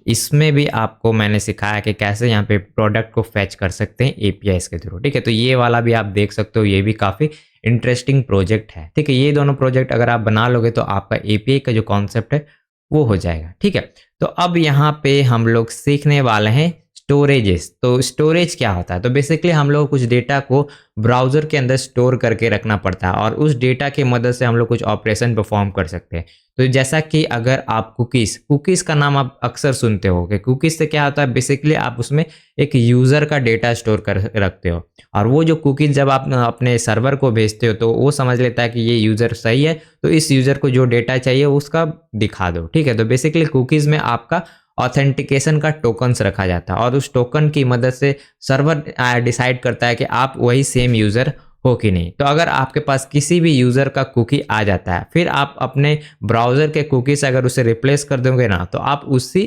इसमें भी आपको मैंने सिखाया कि कैसे यहाँ पे प्रोडक्ट को फैच कर सकते हैं एपीआईज के थ्रू। ठीक है, तो ये वाला भी आप देख सकते हो, ये भी काफ़ी इंटरेस्टिंग प्रोजेक्ट है। ठीक है, ये दोनों प्रोजेक्ट अगर आप बना लोगे तो आपका एपीआई का जो कॉन्सेप्ट है वो हो जाएगा। ठीक है, तो अब यहाँ पे हम लोग सीखने वाले हैं स्टोरेजेस। तो स्टोरेज क्या होता है, तो बेसिकली हम लोग कुछ डेटा को ब्राउज़र के अंदर स्टोर करके रखना पड़ता है और उस डेटा की मदद से हम लोग कुछ ऑपरेशन परफॉर्म कर सकते हैं। तो जैसा कि अगर आप कुकीज़ का नाम आप अक्सर सुनते हो कि कुकीज़ से क्या होता है, बेसिकली आप उसमें एक यूज़र का डेटा स्टोर कर रखते हो और वो जो कुकीज़ जब आप अपने सर्वर को भेजते हो तो वो समझ लेता है कि ये यूज़र सही है, तो इस यूज़र को जो डेटा चाहिए उसका दिखा दो। ठीक है, तो बेसिकली कुकीज़ में आपका ऑथेंटिकेशन का टोकन्स रखा जाता है और उस टोकन की मदद से सर्वर डिसाइड करता है कि आप वही सेम यूज़र हो कि नहीं। तो अगर आपके पास किसी भी यूज़र का कुकी आ जाता है, फिर आप अपने ब्राउज़र के कुकी से अगर उसे रिप्लेस कर दोगे ना, तो आप उसी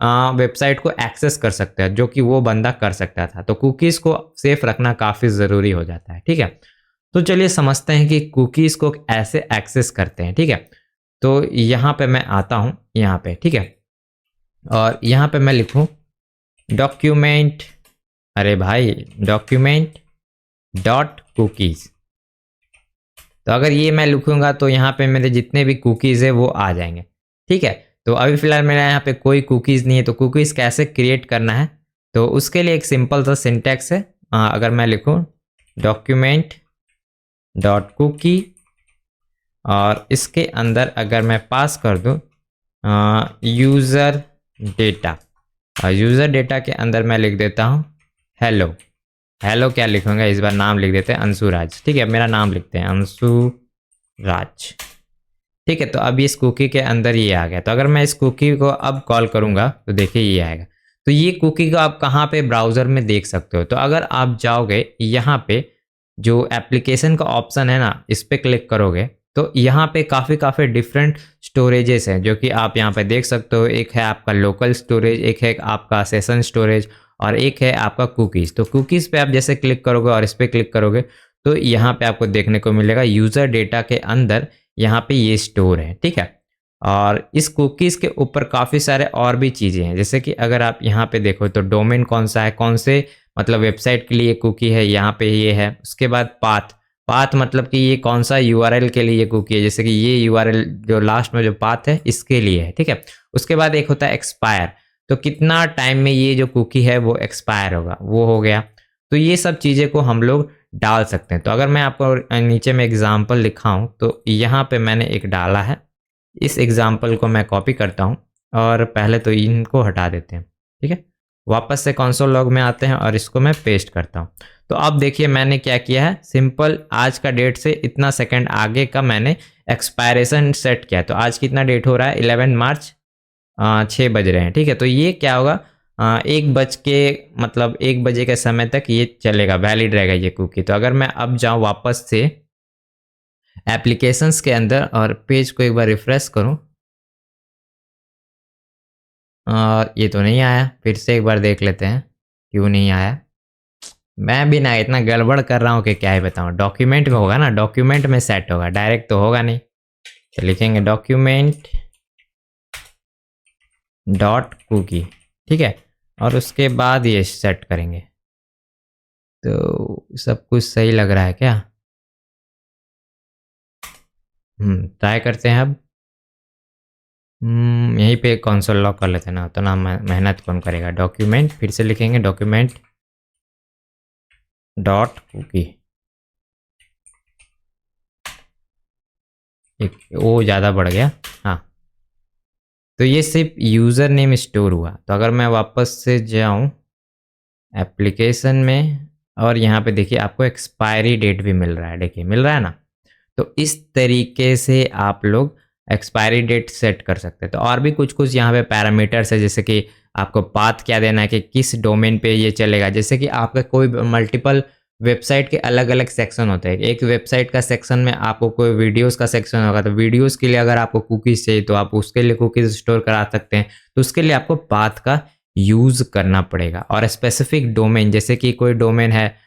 वेबसाइट को एक्सेस कर सकते हैं जो कि वो बंदा कर सकता था। तो कुकीज़ को सेफ रखना काफ़ी ज़रूरी हो जाता है। ठीक है, तो चलिए समझते हैं कि कुकीज़ को ऐसे एक्सेस करते हैं। ठीक है, तो यहाँ पे मैं आता हूँ यहाँ पे। ठीक है, और यहाँ पे मैं लिखूँ डॉक्यूमेंट, अरे भाई डॉक्यूमेंट डॉट कुकीज़। तो अगर ये मैं लिखूँगा तो यहाँ पे मेरे जितने भी कुकीज़ है वो आ जाएंगे। ठीक है, तो अभी फ़िलहाल मेरे यहाँ पे कोई कुकीज़ नहीं है, तो कुकीज़ कैसे क्रिएट करना है, तो उसके लिए एक सिंपल सा सिंटैक्स है। अगर मैं लिखूँ डॉक्यूमेंट डॉट कुकी और इसके अंदर अगर मैं पास कर दूँ यूज़र डेटा, और यूज़र डेटा के अंदर मैं लिख देता हूँ हेलो। हेलो क्या लिखूँगा, इस बार नाम लिख देते हैं अंशुराज। ठीक है, मेरा नाम लिखते हैं अंशुराज। ठीक है, तो अब इस कुकी के अंदर ये आ गया। तो अगर मैं इस कुकी को अब कॉल करूँगा तो देखिए ये आएगा। तो ये कुकी को आप कहाँ पे ब्राउज़र में देख सकते हो, तो अगर आप जाओगे यहाँ पे जो एप्लीकेशन का ऑप्शन है ना, इस पर क्लिक करोगे तो यहाँ पे काफ़ी डिफरेंट स्टोरेजेस हैं जो कि आप यहाँ पे देख सकते हो। एक है आपका लोकल स्टोरेज, एक है आपका सेशन स्टोरेज और एक है आपका कुकीज़। तो कुकीज़ पे आप जैसे क्लिक करोगे और इस पर क्लिक करोगे तो यहाँ पे आपको देखने को मिलेगा यूज़र डेटा के अंदर यहाँ पे ये स्टोर है। ठीक है, और इस कुकीज़ के ऊपर काफ़ी सारे और भी चीज़ें हैं, जैसे कि अगर आप यहाँ पे देखो तो डोमेन कौन सा है, कौन से मतलब वेबसाइट के लिए कुकी है, यहाँ पे ये है। उसके बाद पाथ मतलब कि ये कौन सा यूआरएल के लिए कुकी है, जैसे कि ये यूआरएल जो लास्ट में जो पाथ है इसके लिए है। ठीक है, उसके बाद एक होता है एक्सपायर, तो कितना टाइम में ये जो कुकी है वो एक्सपायर होगा, वो हो गया। तो ये सब चीज़ें को हम लोग डाल सकते हैं। तो अगर मैं आपको नीचे में एग्जाम्पल लिखाऊं तो यहाँ पे मैंने एक डाला है, इस एग्जाम्पल को मैं कॉपी करता हूँ और पहले तो इनको हटा देते हैं, ठीक है। वापस से कंसोल लॉग में आते हैं और इसको मैं पेस्ट करता हूँ। तो अब देखिए मैंने क्या किया है, सिंपल आज का डेट से इतना सेकंड आगे का मैंने एक्सपायरेशन सेट किया है। तो आज कितना डेट हो रहा है, 11 मार्च 6 बज रहे हैं, ठीक है। तो ये क्या होगा, 1 बजे के समय तक ये चलेगा, वैलिड रहेगा ये कुकी। तो अगर मैं अब जाऊँ वापस से एप्लीकेशंस के अंदर और पेज को एक बार रिफ्रेश करूँ, ये तो नहीं आया। फिर से एक बार देख लेते हैं क्यों नहीं आया। मैं भी ना इतना गड़बड़ कर रहा हूँ कि क्या ही बताऊँ। डॉक्यूमेंट में होगा ना, डॉक्यूमेंट में सेट होगा, डायरेक्ट तो होगा नहीं। तो लिखेंगे डॉक्यूमेंट डॉट कुकी, ठीक है, और उसके बाद ये सेट करेंगे। तो सब कुछ सही लग रहा है क्या? ट्राई करते हैं अब। यहीं पे कंसोल लॉक कर लेते हैं ना, तो ना मेहनत कौन करेगा। डॉक्यूमेंट फिर से लिखेंगे डॉक्यूमेंट डॉट कुकी, एक वो ज़्यादा बढ़ गया। हाँ, तो ये सिर्फ यूज़र नेम स्टोर हुआ। तो अगर मैं वापस से जाऊँ एप्लीकेशन में और यहाँ पे देखिए आपको एक्सपायरी डेट भी मिल रहा है, देखिए मिल रहा है ना। तो इस तरीके से आप लोग एक्सपायरी डेट सेट कर सकते हैं। तो और भी कुछ कुछ यहाँ पे पैरामीटर्स है, जैसे कि आपको पाथ क्या देना है कि किस डोमेन पे ये चलेगा। जैसे कि आपका कोई मल्टीपल वेबसाइट के अलग अलग सेक्शन होते हैं। एक वेबसाइट का सेक्शन में आपको कोई वीडियोस का सेक्शन होगा, तो वीडियोस के लिए अगर आपको कुकीज़ चाहिए तो आप उसके लिए कुकीज़ स्टोर करा सकते हैं। तो उसके लिए आपको पाथ का यूज़ करना पड़ेगा। और स्पेसिफिक डोमेन, जैसे कि कोई डोमेन है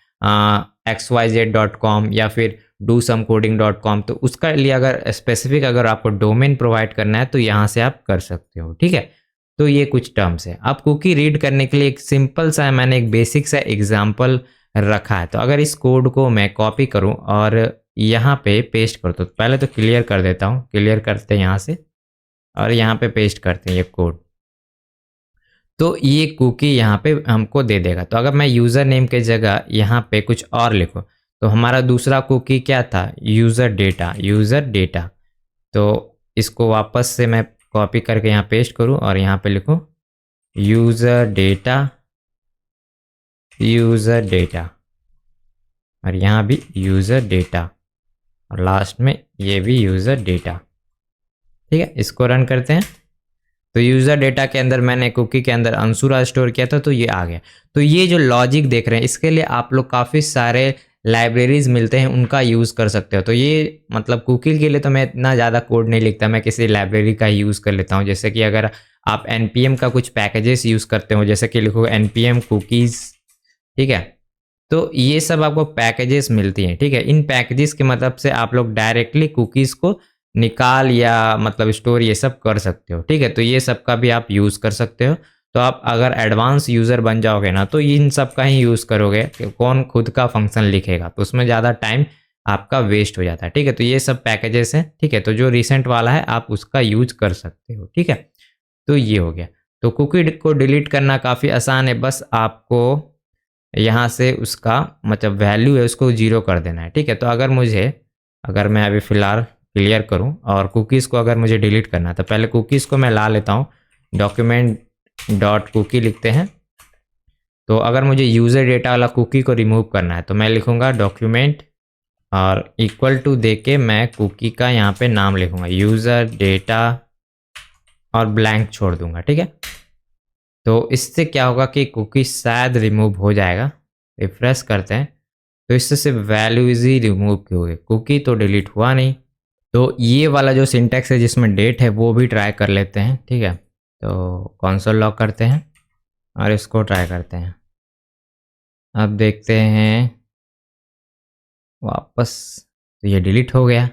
xyz.com या फिर doSomeCoding.com, तो उसका लिए अगर स्पेसिफिक अगर आपको डोमेन प्रोवाइड करना है तो यहाँ से आप कर सकते हो, ठीक है। तो ये कुछ टर्म्स है। अब कुकी रीड करने के लिए एक सिंपल सा मैंने एक बेसिक सा एग्जांपल रखा है। तो अगर इस कोड को मैं कॉपी करूं और यहाँ पे पेस्ट कर दूं, तो पहले तो क्लियर कर देता हूं, क्लियर करते हैं यहाँ से और यहाँ पे पेस्ट करते हैं ये कोड। तो ये कुकी यहाँ पे हमको दे देगा। तो अगर मैं यूज़र नेम के जगह यहाँ पे कुछ और लिखूँ, तो हमारा दूसरा कुकी क्या था, यूज़र डेटा, यूज़र डेटा। तो इसको वापस से मैं कॉपी करके यहाँ पेस्ट करूँ और यहाँ पे लिखूँ यूज़र डेटा, यूज़र डेटा, और यहाँ भी यूज़र डेटा, और लास्ट में ये भी यूज़र डेटा, ठीक है। इसको रन करते हैं। तो यूज़र डेटा के अंदर मैंने कुकी के अंदर अंशुरा स्टोर किया था, तो ये आ गया। तो ये जो लॉजिक देख रहे हैं, इसके लिए आप लोग काफ़ी सारे लाइब्रेरीज मिलते हैं, उनका यूज़ कर सकते हो। तो ये मतलब कुकी के लिए तो मैं इतना ज़्यादा कोड नहीं लिखता, मैं किसी लाइब्रेरी का यूज़ कर लेता हूँ। जैसे कि अगर आप npm का कुछ पैकेजेस यूज़ करते हो, जैसे कि लिखो npm कुकीज़, ठीक है। तो ये सब आपको पैकेजेस मिलती हैं, ठीक है। इन पैकेजेस की मदद से आप लोग डायरेक्टली कुकीज़ को निकाल या मतलब स्टोर ये सब कर सकते हो, ठीक है। तो ये सब का भी आप यूज़ कर सकते हो। तो आप अगर एडवांस यूज़र बन जाओगे ना, तो इन सब का ही यूज़ करोगे कि कौन खुद का फंक्शन लिखेगा, तो उसमें ज़्यादा टाइम आपका वेस्ट हो जाता है, ठीक है। तो ये सब पैकेजेस हैं, ठीक है। तो जो रिसेंट वाला है आप उसका यूज कर सकते हो, ठीक है। तो ये हो गया। तो कुकी को डिलीट करना काफ़ी आसान है, बस आपको यहाँ से उसका मतलब वैल्यू है उसको 0 कर देना है, ठीक है। तो अगर मैं अभी फ़िलहाल क्लियर करूं और कुकीज़ को अगर मुझे डिलीट करना है, तो पहले कुकीज़ को मैं ला लेता हूं। डॉक्यूमेंट डॉट कुकी लिखते हैं। तो अगर मुझे यूज़र डेटा वाला कुकी को रिमूव करना है, तो मैं लिखूंगा डॉक्यूमेंट और इक्वल टू दे के मैं कुकी का यहाँ पे नाम लिखूंगा यूज़र डेटा और ब्लैंक छोड़ दूंगा, ठीक है। तो इससे क्या होगा कि कुकी शायद रिमूव हो जाएगा। रिफ्रेश करते हैं तो इससे सिर्फ वैल्यूज ही रिमूव की होगी, कुकी तो डिलीट हुआ नहीं। तो ये वाला जो सिंटैक्स है जिसमें डेट है वो भी ट्राई कर लेते हैं, ठीक है। तो कंसोल लॉक करते हैं और इसको ट्राई करते हैं। अब देखते हैं वापस, तो ये डिलीट हो गया।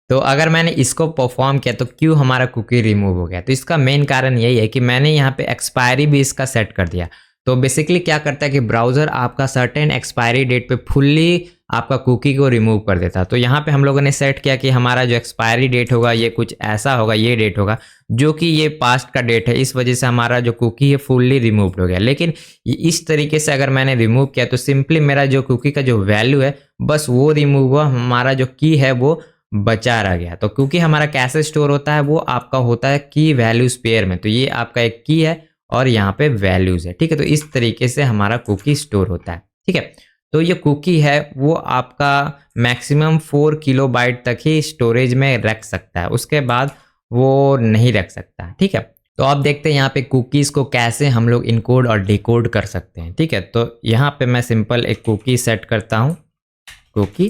तो अगर मैंने इसको परफॉर्म किया तो क्यों हमारा कुकी रिमूव हो गया? तो इसका मेन कारण यही है कि मैंने यहाँ पे एक्सपायरी भी इसका सेट कर दिया। तो बेसिकली क्या करता है कि ब्राउज़र आपका सर्टेन एक्सपायरी डेट पे फुल्ली आपका कुकी को रिमूव कर देता है। तो यहाँ पे हम लोगों ने सेट किया कि हमारा जो एक्सपायरी डेट होगा ये कुछ ऐसा होगा, ये डेट होगा जो कि ये पास्ट का डेट है, इस वजह से हमारा जो कुकी है फुल्ली रिमूव हो गया। लेकिन इस तरीके से अगर मैंने रिमूव किया तो सिंपली मेरा जो कुकी का जो वैल्यू है बस वो रिमूव हुआ, हमारा जो की है वो बचा रह गया। तो क्योंकि हमारा कैसे स्टोर होता है, वो आपका होता है की वैल्यूज पेयर में। तो ये आपका एक की है और यहाँ पे वैल्यूज है, ठीक है। तो इस तरीके से हमारा कुकी स्टोर होता है, ठीक है। तो ये कुकी है वो आपका मैक्सिमम 4 किलोबाइट तक ही स्टोरेज में रख सकता है, उसके बाद वो नहीं रख सकता, ठीक है। तो अब देखते हैं यहाँ पे कुकीज़ को कैसे हम लोग इनकोड और डिकोड कर सकते हैं, ठीक है। तो यहाँ पे मैं सिंपल एक कुकी सेट करता हूँ, कुकी,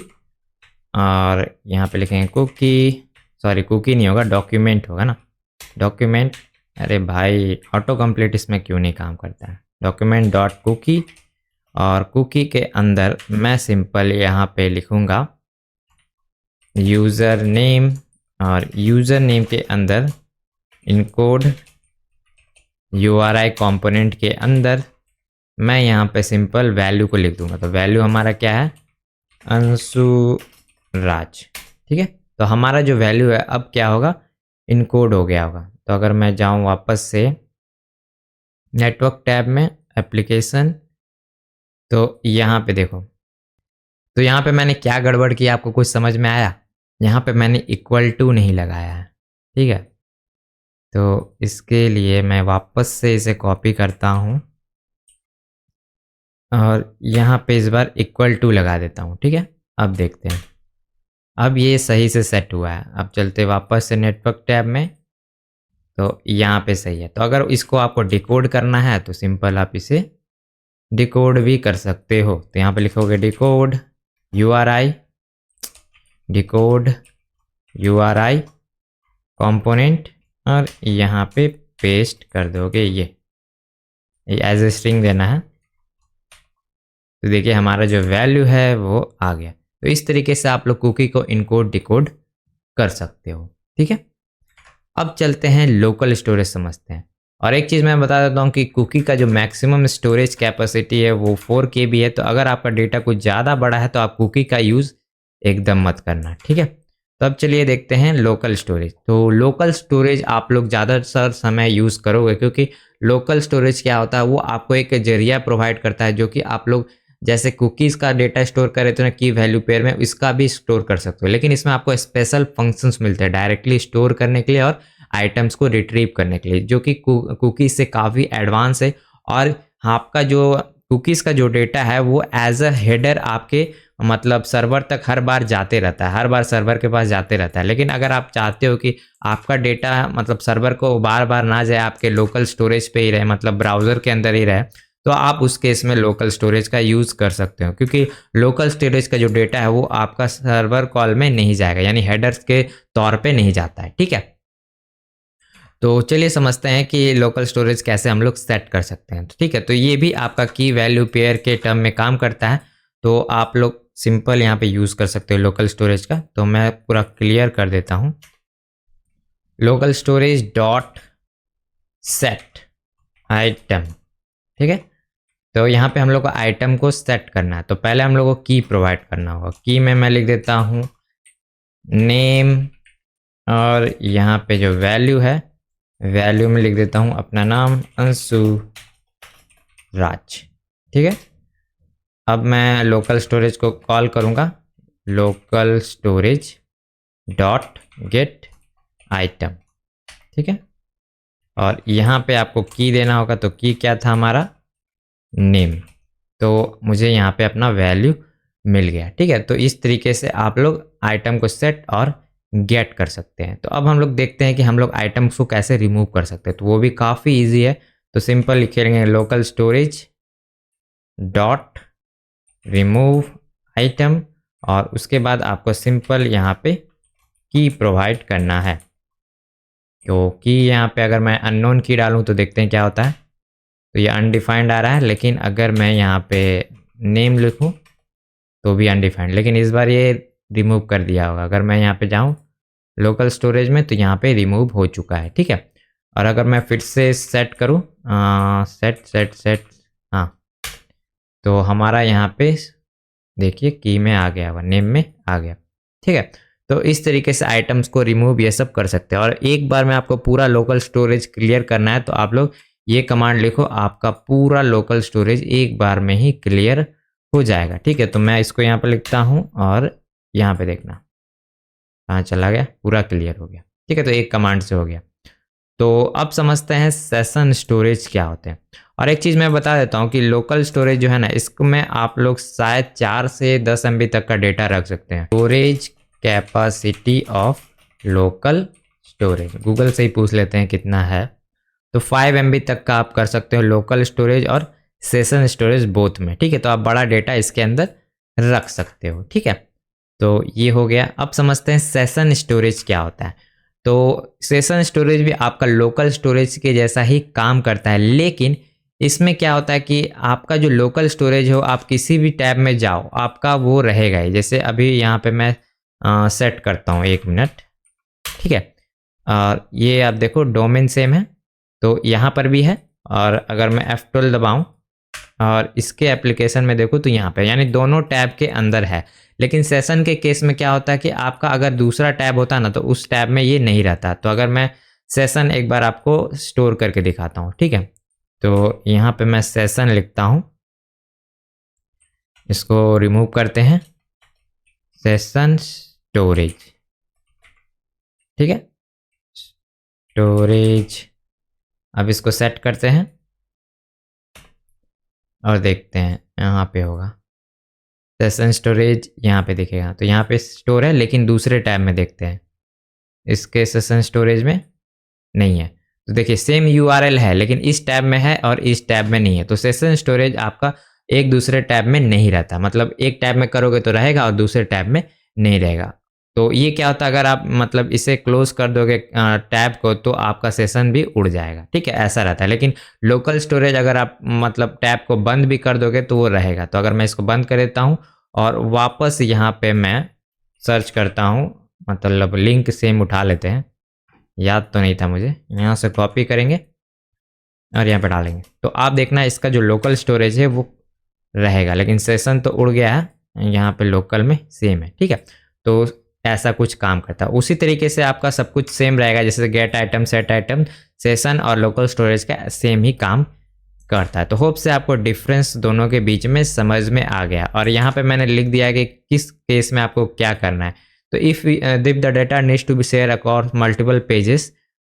और यहाँ पे लिखेंगे कुकी, सॉरी कुकी नहीं होगा, डॉक्यूमेंट होगा ना, डॉक्यूमेंट। अरे भाई ऑटो कंप्लीट इसमें क्यों नहीं काम करता है। डॉक्यूमेंट डॉट कुकी, और कुकी के अंदर मैं सिंपल यहाँ पे लिखूँगा यूज़र नेम, और यूज़र नेम के अंदर इनकोड URI कंपोनेंट के अंदर मैं यहाँ पे सिंपल वैल्यू को लिख दूंगा। तो वैल्यू हमारा क्या है, अंशु राज, ठीक है। तो हमारा जो वैल्यू है अब क्या होगा, इनकोड हो गया होगा। तो अगर मैं जाऊँ वापस से नेटवर्क टैब में, एप्लीकेशन, तो यहाँ पे देखो, तो यहाँ पे मैंने क्या गड़बड़ किया आपको कुछ समझ में आया। यहाँ पे मैंने इक्वल टू नहीं लगाया है, ठीक है। तो इसके लिए मैं वापस से इसे कॉपी करता हूँ और यहाँ पे इस बार इक्वल टू लगा देता हूँ, ठीक है। अब देखते हैं, अब ये सही से सेट हुआ है। अब चलते वापस से नेटवर्क टैब में, तो यहाँ पे सही है। तो अगर इसको आपको डिकोड करना है तो सिंपल आप इसे डिकोड भी कर सकते हो। तो यहाँ पे लिखोगे decode URI, decode URI component, और यहाँ पे पेस्ट कर दोगे, ये एज ए स्ट्रिंग देना है। तो देखिए हमारा जो वैल्यू है वो आ गया। तो इस तरीके से आप लोग कुकी को इनकोड डिकोड कर सकते हो, ठीक है। अब चलते हैं लोकल स्टोरेज समझते हैं। और एक चीज़ मैं बता देता हूँ कि कुकी का जो मैक्सिमम स्टोरेज कैपेसिटी है वो 4 KB है। तो अगर आपका डेटा कुछ ज़्यादा बड़ा है तो आप कुकी का यूज़ एकदम मत करना, ठीक है। तो अब चलिए देखते हैं लोकल स्टोरेज। तो लोकल स्टोरेज आप लोग ज़्यादातर समय यूज़ करोगे, क्योंकि लोकल स्टोरेज क्या होता है, वो आपको एक जरिया प्रोवाइड करता है, जो कि आप लोग जैसे कुकीज़ का डेटा स्टोर करे तो ना की वैल्यू पेयर में, इसका भी स्टोर कर सकते हो। लेकिन इसमें आपको स्पेशल फंक्शंस मिलते हैं डायरेक्टली स्टोर करने के लिए और आइटम्स को रिट्रीव करने के लिए, जो कि कुकीज़ से काफ़ी एडवांस है। और आपका जो कुकीज़ का जो डेटा है वो एज अ हेडर आपके मतलब सर्वर तक हर बार जाते रहता है, हर बार सर्वर के पास जाते रहता है। लेकिन अगर आप चाहते हो कि आपका डेटा मतलब सर्वर को बार बार ना जाए, आपके लोकल स्टोरेज पे ही रहे, मतलब ब्राउज़र के अंदर ही रहे, तो आप उस केस में लोकल स्टोरेज का यूज़ कर सकते हो। क्योंकि लोकल स्टोरेज का जो डेटा है वो आपका सर्वर कॉल में नहीं जाएगा, यानी हेडर्स के तौर पे नहीं जाता है, ठीक है। तो चलिए समझते हैं कि लोकल स्टोरेज कैसे हम लोग सेट कर सकते हैं। तो ठीक है, तो ये भी आपका की वैल्यू पेयर के टर्म में काम करता है। तो आप लोग सिंपल यहाँ पे यूज़ कर सकते हो लोकल स्टोरेज का। तो मैं पूरा क्लियर कर देता हूँ, local storage dot set item, ठीक है। तो यहाँ पे हम लोग को आइटम को सेट करना है। तो पहले हम लोग को की प्रोवाइड करना होगा। की में मैं लिख देता हूँ नेम, और यहाँ पे जो वैल्यू है, वैल्यू में लिख देता हूँ अपना नाम अंशु राज, ठीक है। अब मैं लोकल स्टोरेज को कॉल करूँगा, local storage dot gate item, ठीक है। और यहाँ पे आपको की देना होगा। तो की क्या था हमारा, नेम। तो मुझे यहाँ पे अपना वैल्यू मिल गया, ठीक है। तो इस तरीके से आप लोग आइटम को सेट और गेट कर सकते हैं। तो अब हम लोग देखते हैं कि हम लोग आइटम्स को कैसे रिमूव कर सकते हैं। तो वो भी काफ़ी इजी है। तो सिंपल लिखेंगे local storage dot remove item, और उसके बाद आपको सिंपल यहाँ पे की प्रोवाइड करना है। तो की यहाँ पे अगर मैं अननोन की डालूँ तो देखते हैं क्या होता है। तो ये अनडिफाइंड आ रहा है, लेकिन अगर मैं यहाँ पे नेम लिखूँ तो भी अनडिफाइंड, लेकिन इस बार ये रिमूव कर दिया होगा। अगर मैं यहाँ पे जाऊँ लोकल स्टोरेज में तो यहाँ पे रिमूव हो चुका है, ठीक है। और अगर मैं फिर से सेट करूँ सेट, हाँ, तो हमारा यहाँ पे देखिए की में आ गया हुआ, नेम में आ गया, ठीक है। तो इस तरीके से आइटम्स को रिमूव ये सब कर सकते हैं। और एक बार में आपको पूरा लोकल स्टोरेज क्लियर करना है तो आप लोग ये कमांड लिखो, आपका पूरा लोकल स्टोरेज एक बार में ही क्लियर हो जाएगा, ठीक है। तो मैं इसको यहाँ पे लिखता हूँ और यहाँ पे देखना कहाँ चला गया, पूरा क्लियर हो गया। ठीक है, तो एक कमांड से हो गया। तो अब समझते हैं सेशन स्टोरेज क्या होते हैं। और एक चीज़ मैं बता देता हूँ कि लोकल स्टोरेज जो है ना, इसमें आप लोग शायद 4 से 10 MB तक का डेटा रख सकते हैं। Storage capacity of local storage, Google से ही पूछ लेते हैं कितना है। तो 5 MB तक का आप कर सकते हो लोकल स्टोरेज और सेशन स्टोरेज बोथ में। ठीक है, तो आप बड़ा डेटा इसके अंदर रख सकते हो। ठीक है, तो ये हो गया। अब समझते हैं सेशन स्टोरेज क्या होता है। तो सेशन स्टोरेज भी आपका लोकल स्टोरेज के जैसा ही काम करता है, लेकिन इसमें क्या होता है कि आपका जो लोकल स्टोरेज हो, आप किसी भी टैब में जाओ आपका वो रहेगा ही। जैसे अभी यहाँ पे मैं सेट करता हूँ, 1 मिनट। ठीक है, ये आप देखो डोमेन सेम है, तो यहाँ पर भी है। और अगर मैं F12 दबाऊँ और इसके एप्लीकेशन में देखो तो यहाँ पे, यानी दोनों टैब के अंदर है। लेकिन सेशन के केस में क्या होता है कि आपका अगर दूसरा टैब होता ना तो उस टैब में ये नहीं रहता। तो अगर मैं सेशन एक बार आपको स्टोर करके दिखाता हूँ। ठीक है, तो यहाँ पे मैं सेशन लिखता हूँ, इसको रिमूव करते हैं, सेशन स्टोरेज। ठीक है, स्टोरेज। अब इसको सेट करते हैं और देखते हैं यहाँ पे होगा सेशन स्टोरेज, यहाँ पे दिखेगा। तो यहाँ पे स्टोर है लेकिन दूसरे टैब में देखते हैं, इसके सेशन स्टोरेज में नहीं है। तो देखिए सेम URL है लेकिन इस टैब में है और इस टैब में नहीं है। तो सेशन स्टोरेज आपका एक दूसरे टैब में नहीं रहता, मतलब एक टैब में करोगे तो रहेगा और दूसरे टैब में नहीं रहेगा। तो ये क्या होता है, अगर आप मतलब इसे क्लोज कर दोगे टैब को तो आपका सेशन भी उड़ जाएगा। ठीक है, ऐसा रहता है। लेकिन लोकल स्टोरेज अगर आप मतलब टैब को बंद भी कर दोगे तो वो रहेगा। तो अगर मैं इसको बंद कर देता हूँ और वापस यहाँ पे मैं सर्च करता हूँ, मतलब लिंक सेम उठा लेते हैं, याद तो नहीं था मुझे, यहाँ से कॉपी करेंगे और यहाँ पे डालेंगे, तो आप देखना इसका जो लोकल स्टोरेज है वो रहेगा, लेकिन सेशन तो उड़ गया है, यहाँ पे लोकल में सेम है। ठीक है, तो ऐसा कुछ काम करता है। उसी तरीके से आपका सब कुछ सेम रहेगा, जैसे gate item, set item, session और लोकल स्टोरेज का सेम ही काम करता है। तो होप से आपको डिफरेंस दोनों के बीच में समझ में आ गया। और यहाँ पे मैंने लिख दिया है कि किस केस में आपको क्या करना है। तो if the data needs to be share across multiple pages,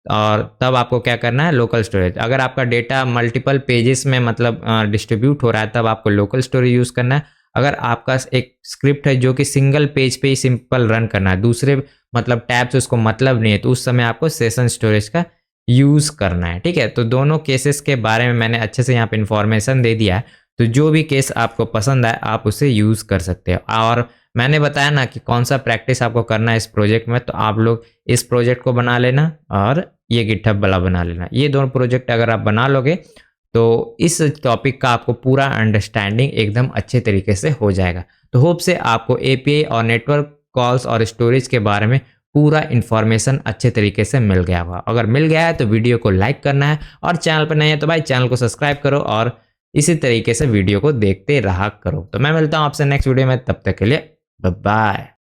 और तब आपको क्या करना है, लोकल स्टोरेज। अगर आपका डेटा मल्टीपल पेजेस में मतलब डिस्ट्रीब्यूट हो रहा है तब आपको लोकल स्टोरेज यूज़ करना है। अगर आपका एक स्क्रिप्ट है जो कि सिंगल पेज पे ही सिंपल रन करना है, दूसरे मतलब टैब से उसको मतलब नहीं है, तो उस समय आपको सेशन स्टोरेज का यूज़ करना है। ठीक है, तो दोनों केसेस के बारे में मैंने अच्छे से यहाँ पे इन्फॉर्मेशन दे दिया है। तो जो भी केस आपको पसंद आए आप उसे यूज़ कर सकते हो। और मैंने बताया ना कि कौन सा प्रैक्टिस आपको करना है इस प्रोजेक्ट में, तो आप लोग इस प्रोजेक्ट को बना लेना और ये गिटहब वाला बना लेना। ये दोनों प्रोजेक्ट अगर आप बना लोगे तो इस टॉपिक का आपको पूरा अंडरस्टैंडिंग एकदम अच्छे तरीके से हो जाएगा। तो होप से आपको API और नेटवर्क कॉल्स और स्टोरेज के बारे में पूरा इन्फॉर्मेशन अच्छे तरीके से मिल गया होगा। अगर मिल गया है तो वीडियो को लाइक करना है, और चैनल पर नहीं है तो भाई चैनल को सब्सक्राइब करो और इसी तरीके से वीडियो को देखते रहा करो। तो मैं मिलता हूँ आपसे नेक्स्ट वीडियो में, तब तक के लिए बाय बाय।